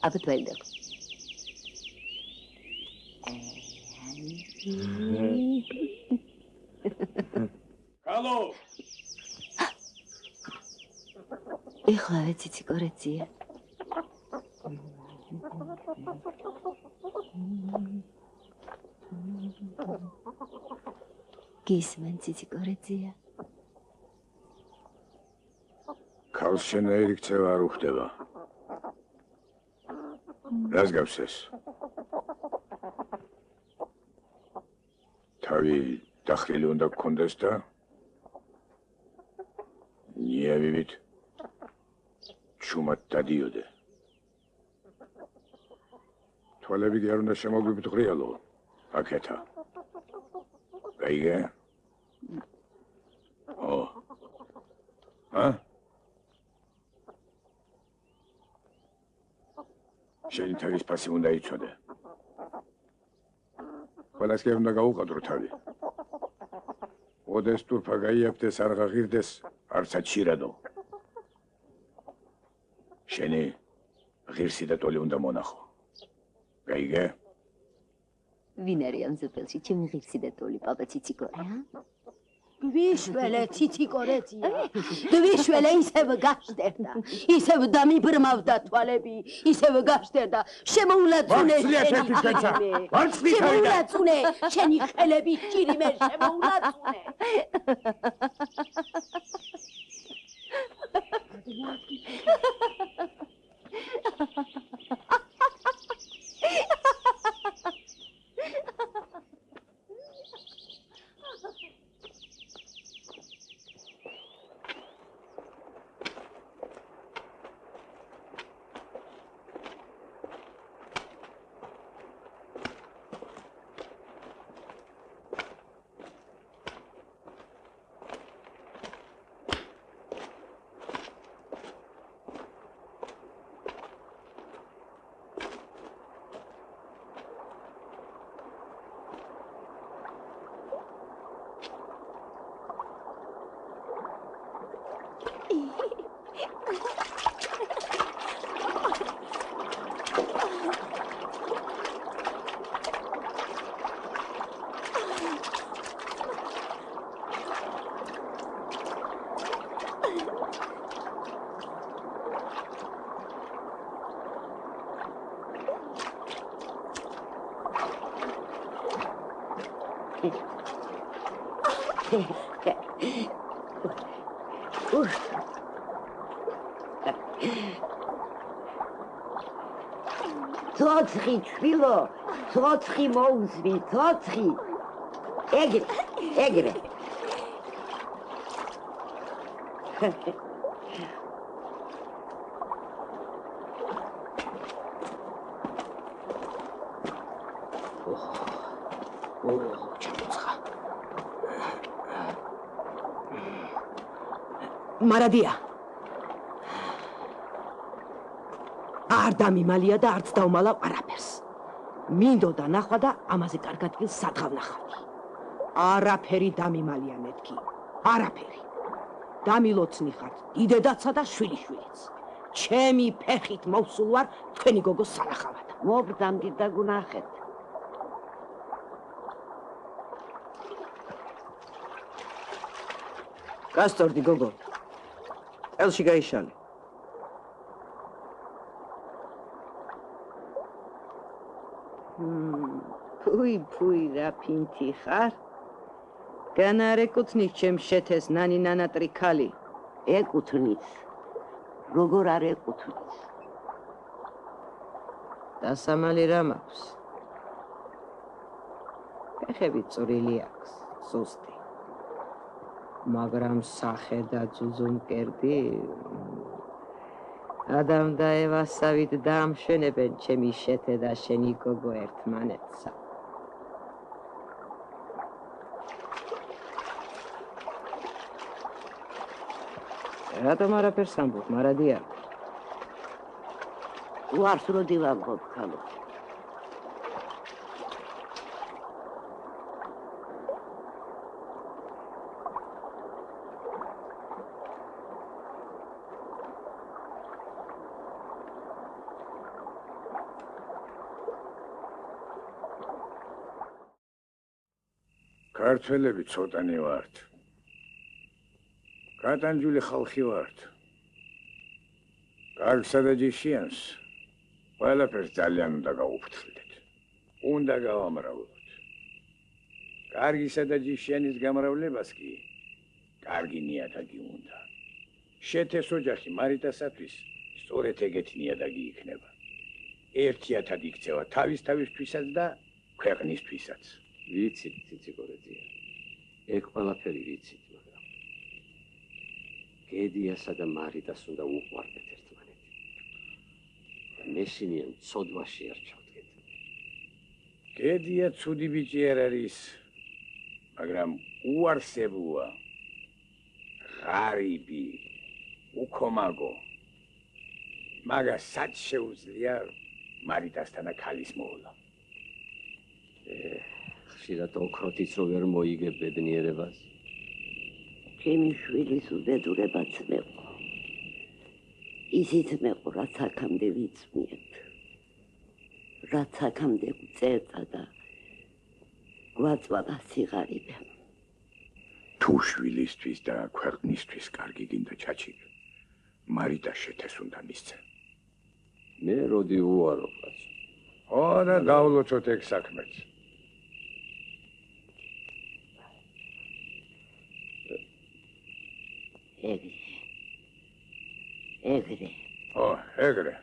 Apa tu ada? Halo. Ეხლა ეცი კორეცია. გისმენ ციცი კორეცია. ქალს შენაირი ქცევა არ უხდება. რას გავს ეს? თავი დახრილი უნდა გქონდეს და ნიავივით ჩუმად დადიოდე. თვალები კი არ უნდა შემოგვიბძღრიალო, აქეთა. გაიგე? შენი თავის ფასი უნდა იცოდე. ყველას კი უნდა გაუყადრო თავი. ოდეს თურფა გაიაფდეს, არ ღაღირდეს, არცაც შირადო. შენი ღირსი და ტოლი უნდა მონახო. გაიგე? ვინ არის ამ ზეპელში ჩემი ღირსი და ტოლი პაპაციციკორე, გვიშველე ციციკორეცია. გვიშველე ისევ გაშტერდა. ისევ დამიბრმავდა თვალები, ისევ გაშტერდა. შემოულაწუნე შენი ჭირიმე. შემოულაწუნე შენი ხელები ჭირიმე, შემოულაწუნე. Ცოცხი ჩვილო, ცოცხი მოუზვი, ცოცხი. ეგრე. მარადია. არ დამიმალია და არც დავმალავ არაფერს. მინდოდა ნახვა და ამაზე კარგ ადგილს სადღავ ნახავდი. არაფერი დამიმალია მეთქი. არაფერი. დამილოცნი ხართ დიდედაცა და შვილიშვილიც. ჩემი ფეხით მოვსულ ვარ თქვენი გოგოს სანახავად. მობრძამდით და გუნახეთ. გასწორდი გოგო. წელში გაიშალე. ფუი რა ფინთი ხარ? განარეკუთნის ჩემ შეთეს ნანი ნანატრი ქალი. ეკუთვნის. როგორ არ ეკუთვნის? დასამალი რა მაქვს? ფეხები წვრილი აქვს, სუსტი. მაგრამ სახე და ძუძუმკერდი ადამ და ევასავით დაამშვენებენ ჩემი შეთე და შენი გოგო ერთმანეთსა. რატომ არაფერს ამბობ, მარადია? უარს როდი ვამბობ, ხალო. ქართველები ცოტანი ვართ. გატანჯული ხალხი ვართ. კარგსა და ჯიშიანს ყველაფერს ძალიან უნდა გაუფრთხილდეთ. უნდა გავამრავლოთ. კარგისა და ჯიშიანის გამრავლებას კი კარგი ნიადაგი უნდა. შეთეს ოჯახი მარიტასათვის სწორედ ეგეთი ნიადაგი იქნება. ერთიათად იქცევა თავისთვისაც და ქვეყნისთვისაც. ვიცით, ციციკორეძია. ეგ ყველაფერი ვიცით, მაგრამ გედიასა და მარიტას უნდა უყვარდეთ ერთმანეთი. მესინიან ცოდვაში არ ჩავდგეთ. გედია ცუდი ბიჭი არ არის, მაგრამ უარსებუა. ღარიბი, უქომაგო. მაგას სად შეუძლია მარიტასთან ქალის მოვლა. ხშირად ოქროთიც რო ვერ მოიგებ ბედნიერებას. ჩემი შვილის უბედურებაც მეყო. ისიც მეყო, რაც აქამდე ვიწვნიეთ. რაც აქამდე ვწერდა და გვაწვავა სიღარიბე. თუ შვილისთვის და ქვეყნისთვის კარგი გინდა ჩაჩიგ, მარიტა შეთეს უნდა მისცენ. მე როდი უარო კაცო. ო და დავლოცოთ ეგ საქმეც. ეგრე. ო, ეგრე.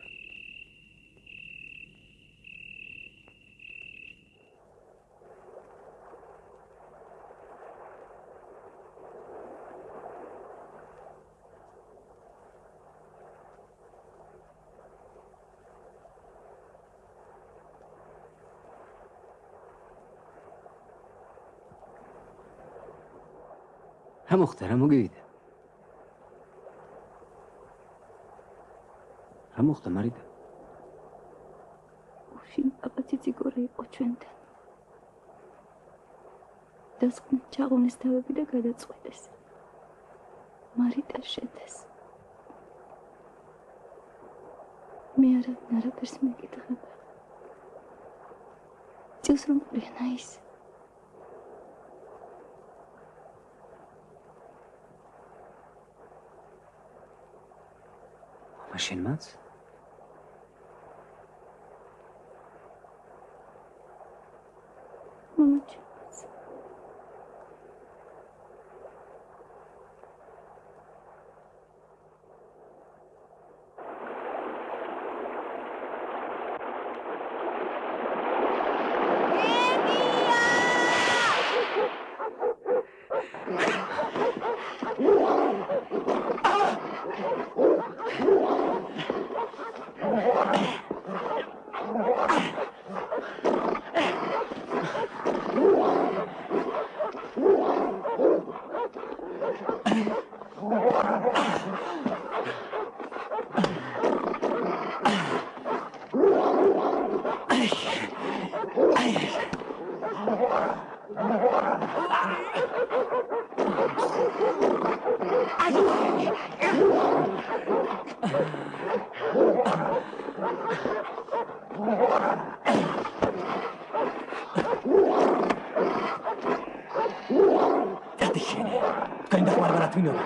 რა მოხდა, რა მოგივიდა? რა მოხდა, მარიტა? უშინ პაპა ციციკორე იყო ჩვენთან. დასკვნით ჩაღუნეს თავები და გადაწყვეტეს. მარიტა შეთეს. მე არაფერს მეკითხება. წილს რომ ყრიანა ის. მაშინ მას? მომაჩენს. თქვენ დაყმარგარათ ვინოდა?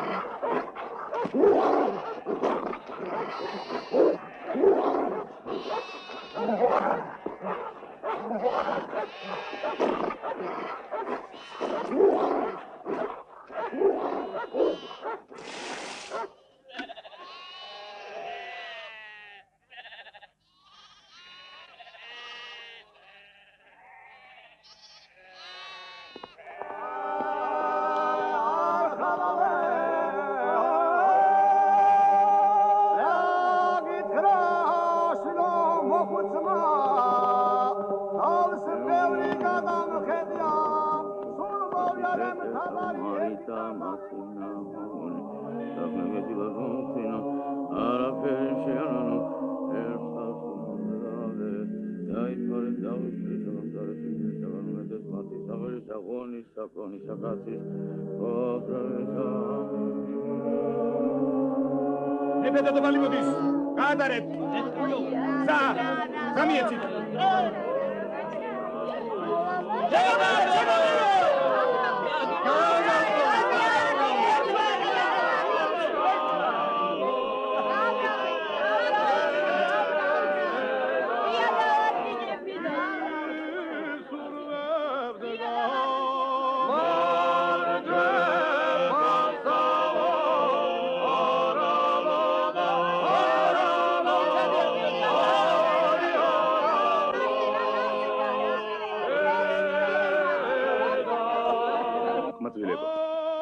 ნებედადობალი მოდის. გაადარეთ. სამიეცით.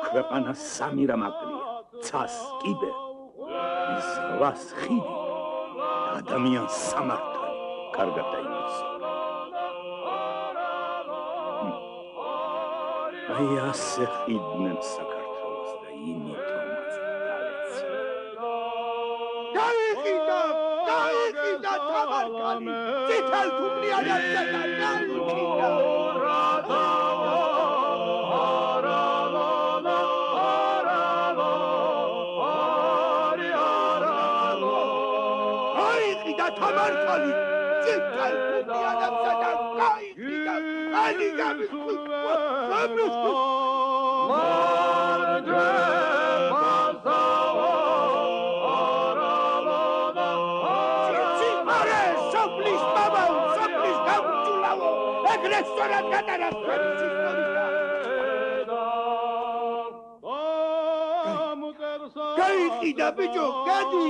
ქვეყანა სამი რამ აკლია: ცას, კიბე, ის ზღვას ხიდი, ადამიანს სამართალი. კარგად დაიმოწე. აი ასე ხიდნენ საქართველოს და იმიტომაც დალეცი. დაიყიდა თამარკალი, წითელ თუმლიანებსა და დაიყიდა. თამარკალი წითელ თუმლიანებსა და დაიყიდა. ალი გამიხვდა. რესტორან გადარას ფერის ისტორია. გაიყიდა ბიჭო, გადი.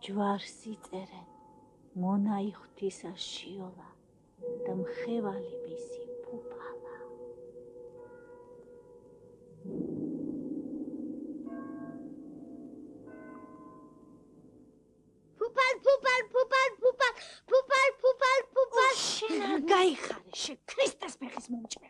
ჯვარს იწერენ, მონაი ღვთისა შიოლა და მხევალი მისი ფუფალა. ფუფალ. შენ არ გაიხარე, შე ქრისტეს ფეხის მომჭრე.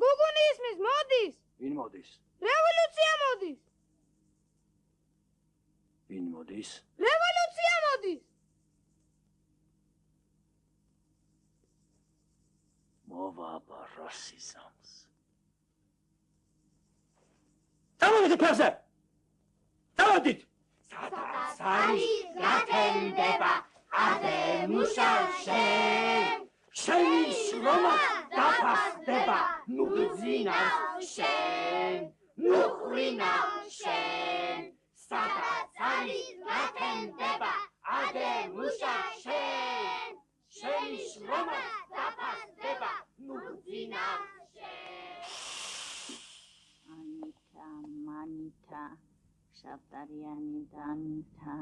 გუგუნი ისმის, მოდის. ვინ მოდის? რევოლუცია მოდის. ვინ მოდის? რევოლუცია მოდის. მოვა რასიზმს. წამოვიდე ფეხზე. წამოვიდე. მოდით. სადაც არის გათენდება ადრე მუშა შენ შენი შრომა დაფასდება ნუ გძინავ შენ ნუ ხრინავ შენ სადაც არის გათენდება ადრე მუშა შენ შენი შრომა დაფასდება ნუ გძინავ მანითა შაბდარიანი დანითა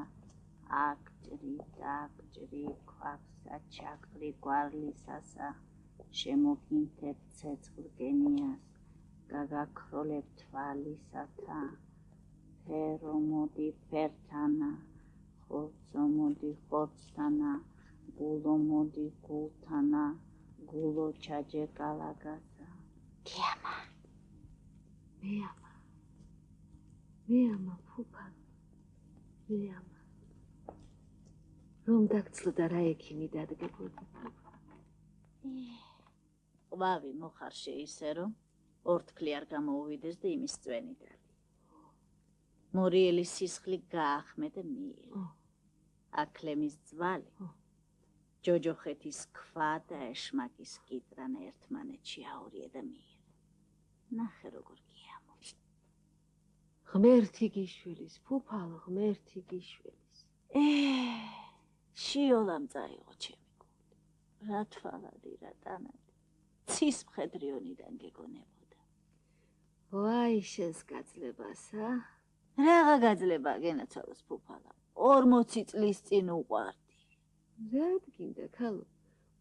აკჭრი დაკჭრი ქვახსა ჩაყრი გვარლისასა შემოგინთებ ცეცხლგენიას გაგაქროლებ თვალისათა ფერო მოდი ფერთანა ხორცო მოდი ხორცთანა გულო მოდი გულთანა გულო ჩაჯე კალაგასა გიამა მეამა ფუფა მეამა რომ დაგცლოდა რა ექიმი დადგებოდა ყვავი მოხარშე ისე რომ ორთქლი არ გამოუვიდეს და იმის წვენი დალი მორიელის სისხლი გაახმედე მიიღო აკლემის ძვალი ჯოჯოხეთის ქვა და ეშმაკის კიტრანა ერთმანეთში აურიე და მიიღე ნახე როგორ ღმერთი გიშვილის, ფუფალ ღმერთი გიშვილის. შიოლამ წაიღო ჩემი გული. რა თვალადი, რა ტანადი. ცის მხედრიონიდან გეგონებოდა. ვაი შენს გაძლებასა. რაღა გაძლება გენაცვალოს ფუფალა. 40 წლის წინ უყვარდი. რადგინდა ქალო.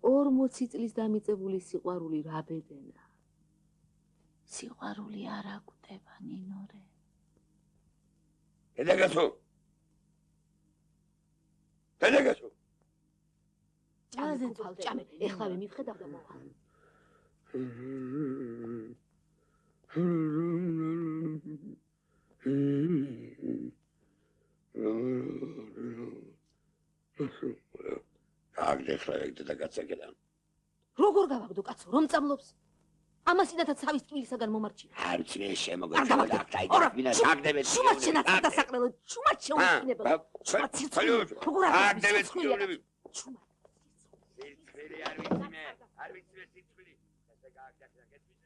40 წლის დამიწებული სიყვარული რა ბედენა. სიყვარული არ აკვდება ნინორე. დედაგაცო ჭამე ფუფალ ჭამე ეხლავე მივხედავ და მოვა აგდეხლა ეგ დედაგაცა კიდე როგორ გავაგდო კაცო რომ წამლობს ამასინათაც თავის ტვილისაგან მომარჩინა. არც მე შემოგეჩვენა და დაიგებინა საგდები. შუმად შენაც დასაყრელო, შუმად შეუსწინებელო. შუმად ცირცვილი. როგორ აგდები ცირცვილი. შუმად. ცირცვილი არ ვიცი მე. არ ვიცი მე ცირცვილი. ესე გააგდახა გეტყვი.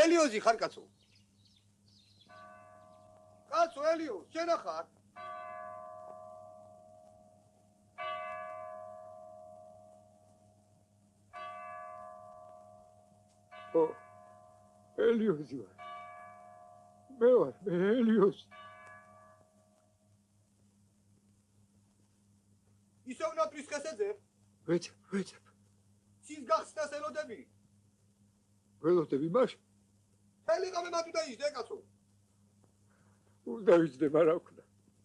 ელიოზი ხარ კაცო? კაცო ელიო, შენ ხარ? ელიოზი ვარ. მე ვარ, ელიოზი. ისევ ნატრის ხესეძებ? ვეცებ. სის გახსნას ელოდები? ველოდები მაშ? თელი ღამე მათ უნდა ისდე კაცო. უნდა ვიჯდე, არა ვქნა.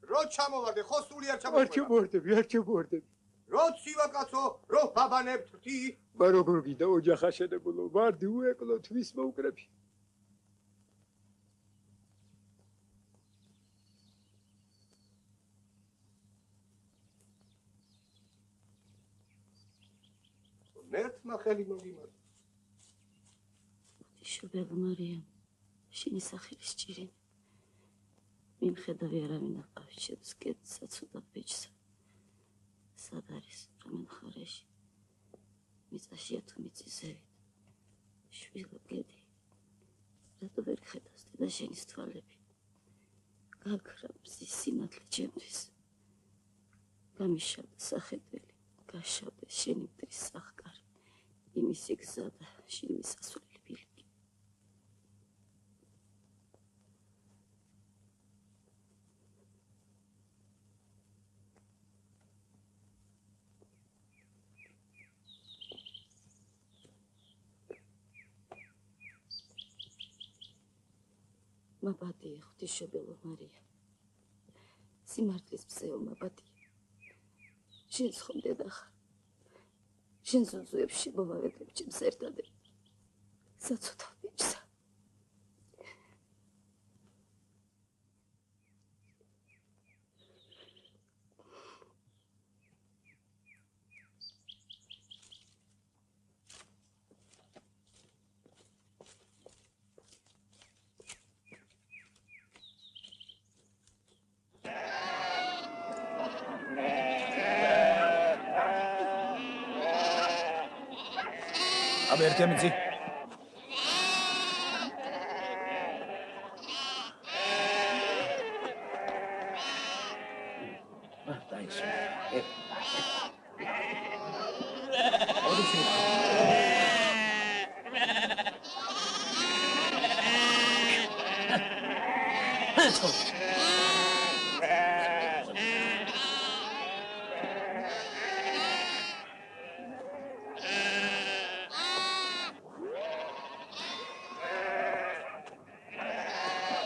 რო ჩამოვარდე, ხო სული არ ჩამოვარდები. არ ჩამოვარდები. რო ცივა კაცო, რო ბაბანებ თვთი. მა როგორ გინდა ოჯახ აშენებულო, ვარდი უეკლო თვის მოუკრები. მერთმა ხელი მოგიმართ. შუბეგ მარიამ, შენი სახელი სჭირინე. მიმხედავი არავინ აყავს შენს კეთილსა ცუდა ბიჭსა. სად არის რომელ ხარეში? მიწაშია თუ მიწისევით. შვილო გედი. რატო ვერ ხედავს და შენის თვალები? გაქრა მზის სიმართლე ჩემთვის. გამიშავდა სახედველი, გაშავდა შენი მტრის სახკარი. იმისი გზა და შენი მისასვლელი ბილიკი. მაბადია ღვთისმშობელო მარია. სიმართლის მზეო მაბადია. შენს ხომ დედა ხარ. შენ ზუზუებში მომავედებ ჩემს ერთადერთ საცოტა ბიჭსა. აბა ერთი ამიცი.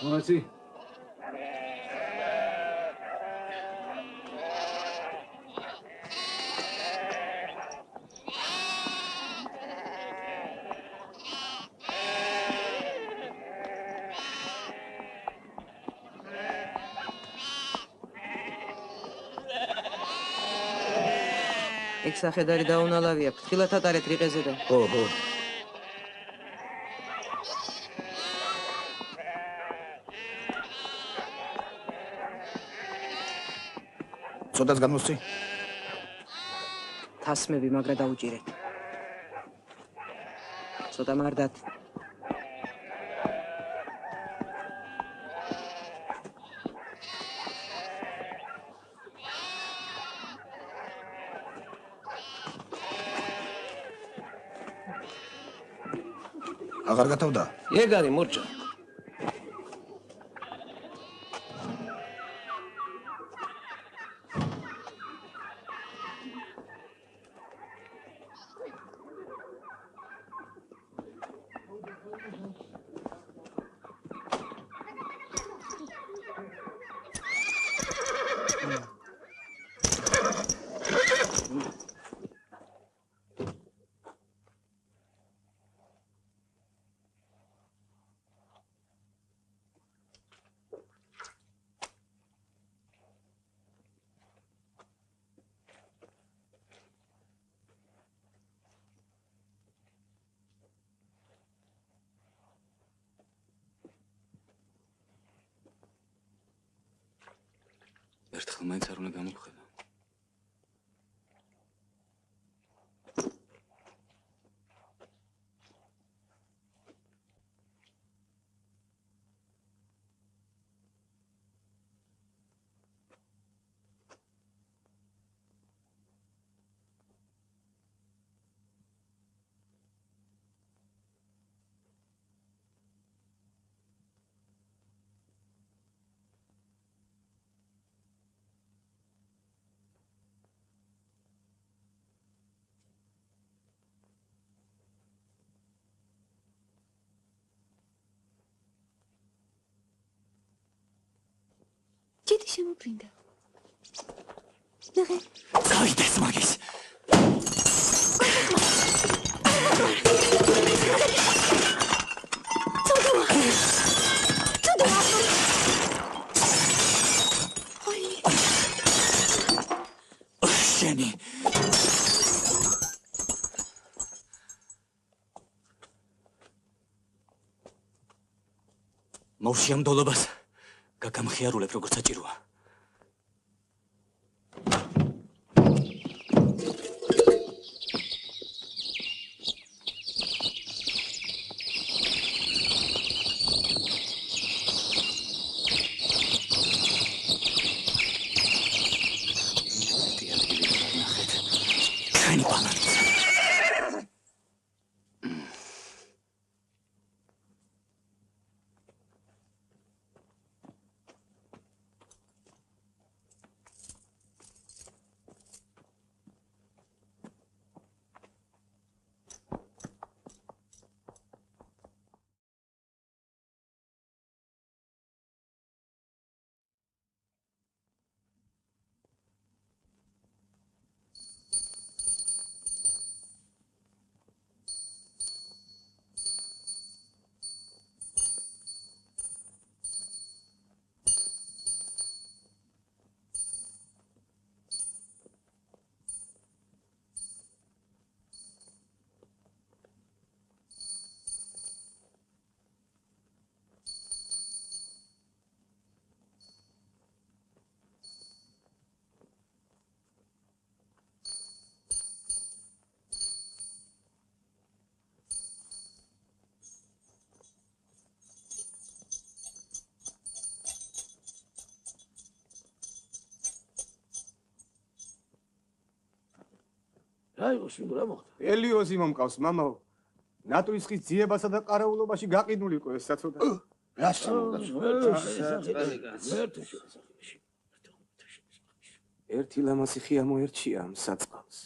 Молодцы. ეგ სახედარი დაუნალავია, ფრთხილად ატარეთ რიყეზედა. ხო. ცოტაც გამოსცი. თასმები მაგრა დაუჭირეთ. ცოტა მარდათ. აღარ გათავდა? ეგ არის მურჭა. ერთხელ მაინც არ უნდა გამოვხედო. შემობრინდა. ნახე. გაიდეს მაგის. შენი მოვშიამდოლობას გაგამხიარულებ როგორც საჭიროა. რა იყო შვილო, რა მოხდა? ელიოზი მომყავს, მამაო. ნატრის ხის ძიებასა და ყარაულობაში გაყიდული იყო ეს საწოდა. რა ერთი ლამაზი ხია მოერჩია ამ საწყავს.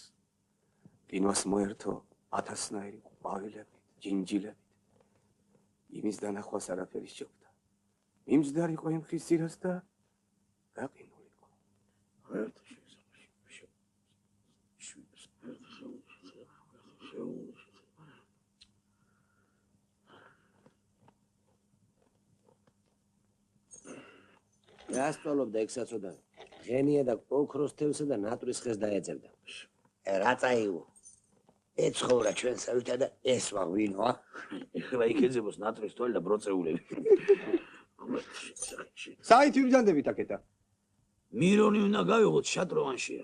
პინვას მოერთო 1000-ნაირი ყვავილებით, ჯინჯილებით. იმის დანახვას არაფერი სჯობდა. მიმჯდარი იყო იმ ხის ძირას და გაყინული იყო. გასწავლობდა ეგ საწოდა. ღენია და ოქროს თევსა და ნატრის ხეს დაეძებდა. რა წაიღო? ეცხოვრა ჩვენსავითა და ესვა ვინოა? ეხლა იქეძებოს ნატრის თვალი და ბროწეულები. საით ვირჯანდებით აქეთა? მირონი უნდა გავიღოთ შატროვანშია.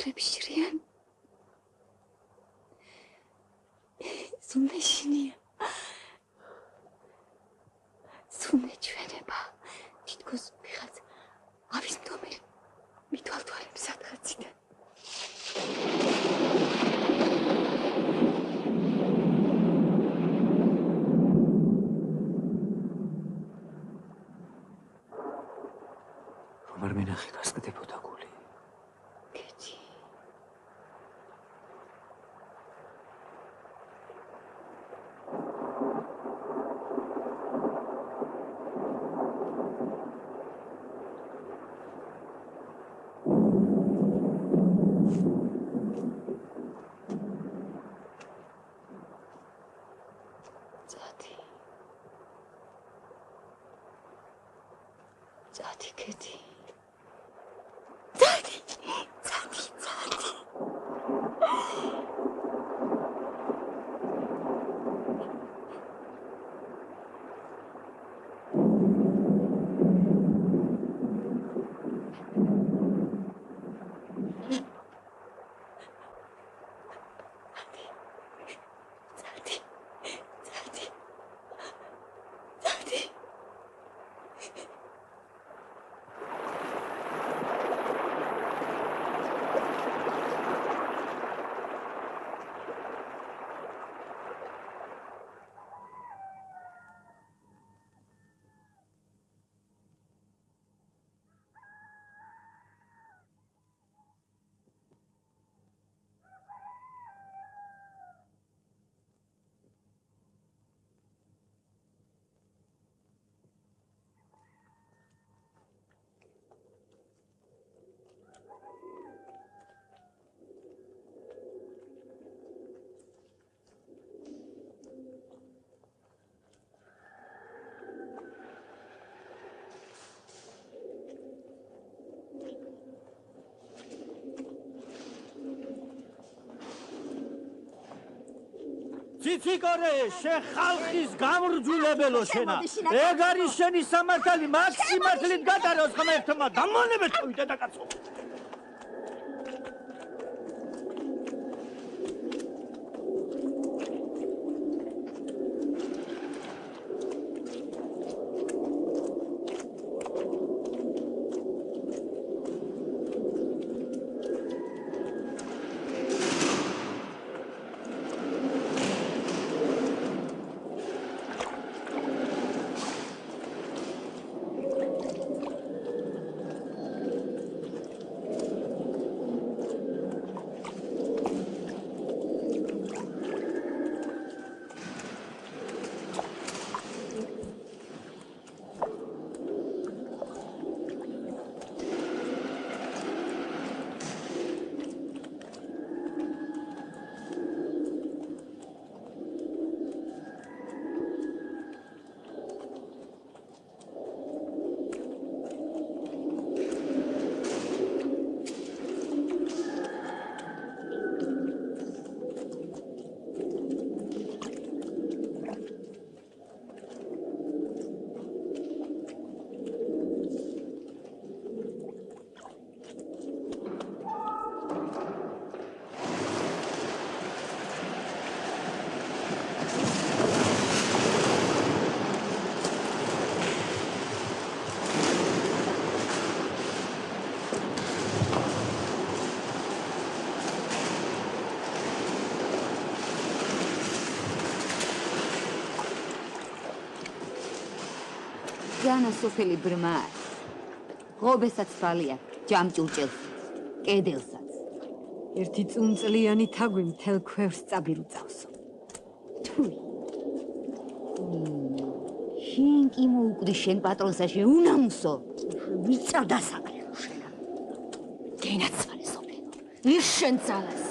ჭირები შრიან. სუნე შინია. სუნე ჩვენება. თითქოს ვიღაც ავის ნომერი მითვალთვალებს სადღაციდან. რომ არ მენახე გასკდებოდა გული. კეთი. Zati keti. Zati. ციციკორე, შენ ხალხის გამრჯულებელო შენა. ეგ არის შენი სამართალი, მაგ სიმართლით გადაროს ღმერთმა. დამონებეთ თავი დედაკაცო. განა სოფელი ბრმა არის. ღობესაც თვალი აქვს, ჯამჭურჭელს, კედელსაც. ერთი წუნწლიანი თაგვი მთელ ქვევს წაბილუწავსო. თუი. შენ კი მოუკვდი შენ პატრონსაში უნამუსო. მიწა დასაყრელო შენა. გენაცვალე სოფლენო. ის შენ ძალას.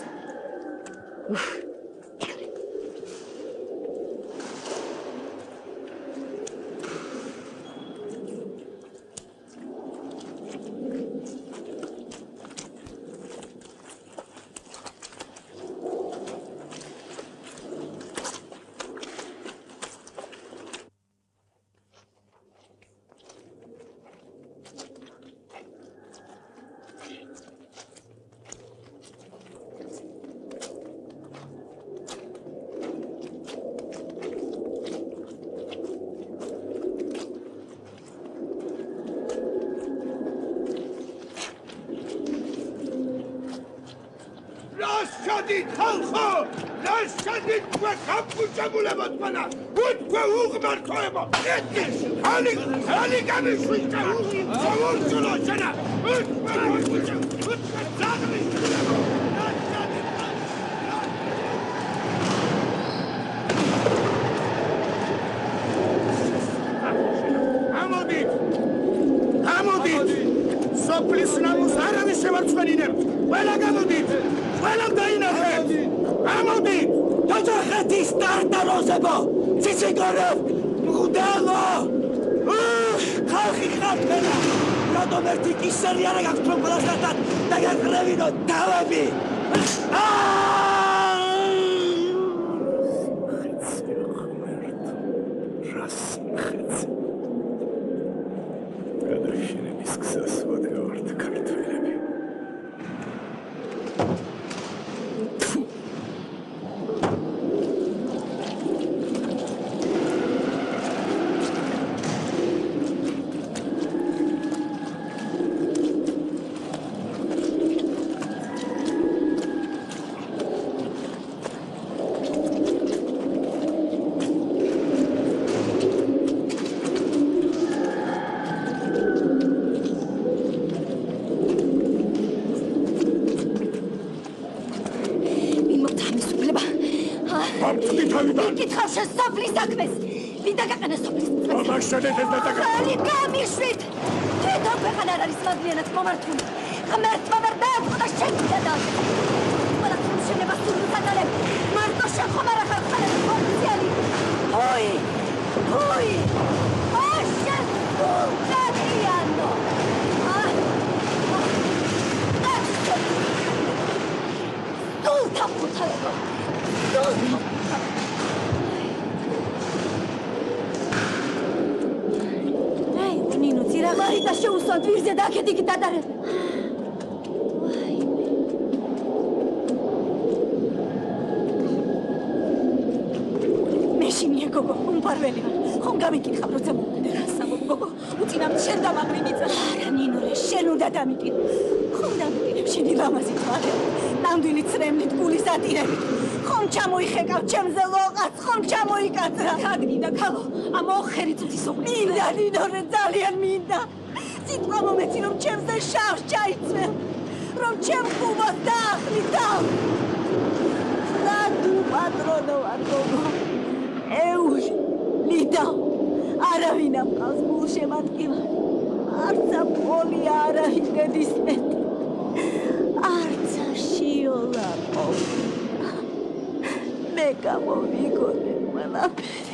რაშადით ხალხო რაშადით თქვენ გამკუჭებულებოთ მანა თქვენ უღმართოებო ალი გამიშვიდა სამორჩულო შენა გამოდით სოფლის ნამუს არავის შემარცხვენინებთ ყველა გამოდით ყველამ დაინახეთ გამოდით ოჯახეთის ტარტაროზებო ციციგორებ მღვდელო ხალხი ხართ მენა რატომ ერთი კისერი არა გაქვთ რომ ყველასთან დაგაკრევინოთ თავები ხალი გამიშვით თვითონ ქვეყანა არ არის მადლიანად მომართული ღმერთმა ვერ დააწყო და შეგიძლია ყველაფერს შენებას სურვილს ატარებ მარტო შენ ხომ არა ხარ ხალხის პოლიციელი ჰოი აშენ გულკატიანო დულთა ფუთალებო დულთა მარიტა შეუსვათ ვირზე და აქეთ იქით დადარებ. მეშინია გოგო, უმფარველი ვარ. ხომ გამიკითხავ როცა მომდე რა სამობ გოგო. უწინამ შენ დამაგრი მიწა. არა ნინორე, შენ უნდა დამიტირ. ხომ დამიტირებ შენი ლამაზი თვალე. ნამდვილი ცრემლით გულის ატირებით. ხომ ჩამოიხეკავ ჩემზე ლოყას, ხომ ჩამოიკაცრა. ქადგიდა ქალო, ამ ოხერი წუთის ოფლის. მინდა ნინორე, ძალიან მინდა. სიტყვა მომეცი რომ ჩემზე შავს ჩაიცვე რომ ჩემ ხუბას დაახლი თავ რადუ პატრონო ვარ გოგო ეუში ლიდა არავინ ამყავს გულშემატკივა არცა პოლი არავინ დედის მეტი არცა შიოლა ყოფილა მე გამოვიგონე ყველაფერი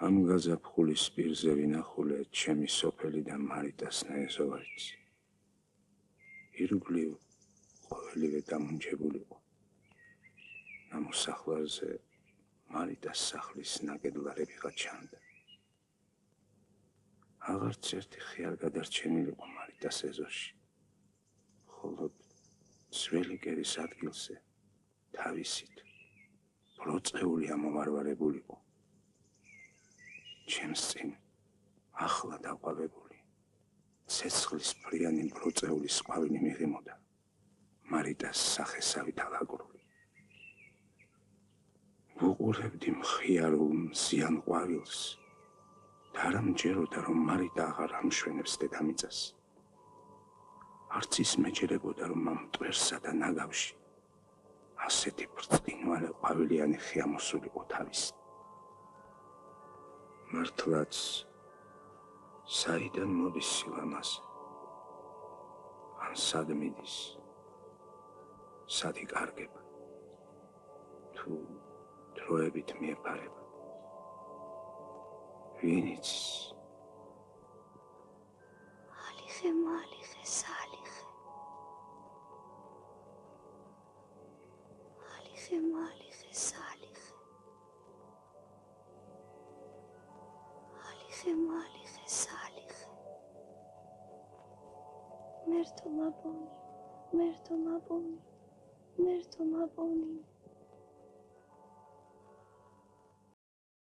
ამ გაზაფხულის პირზე ვინახულე ჩემი სოფელი და მარიტას ნაესოვარიც. ირგვლივ ყოველივე დამუნჯებულიყო. ნამოსახლარზე მარიტას სახლის ნაკედლარებიღა ჩანდა. აღარც ერთი ხე არ გადარჩენილიყო მარიტას ეზოში. მხოლოდ ძველი კერის ადგილზე თავისით ბროწეული ამოვარვარებულიყო. ჩემს წინ ახლა დაყვავებული ცეცხლის ფრიანი ბროწეულის ყვავილი მიღიმოდა მარიტას სახესავით ალაგრული. ვუყურებდი მხიარულ მზიან ყვავილს და არა მჯეროდა რომ მარიტა აღარ ამშვენებს დედამიწას. არც ის მეჯერებოდა რომ ამ მტვერსა და ნაგავში ასეთი ბრწყინვალე ყვავილიანი ხე ამოსულიყო თავისით. მართლაც საიდან მოდის სილამაზე? ან სად მიდის? სად იკარგება? თუ დროებით მიეფარება? ვინ იცის? ალიხე მალიხე სალიხე ალიხე მალიხე სალიხე ალიხე მალიხე სალიხე მერთო მაბონი მერთო მაბონი მერთო მაბონი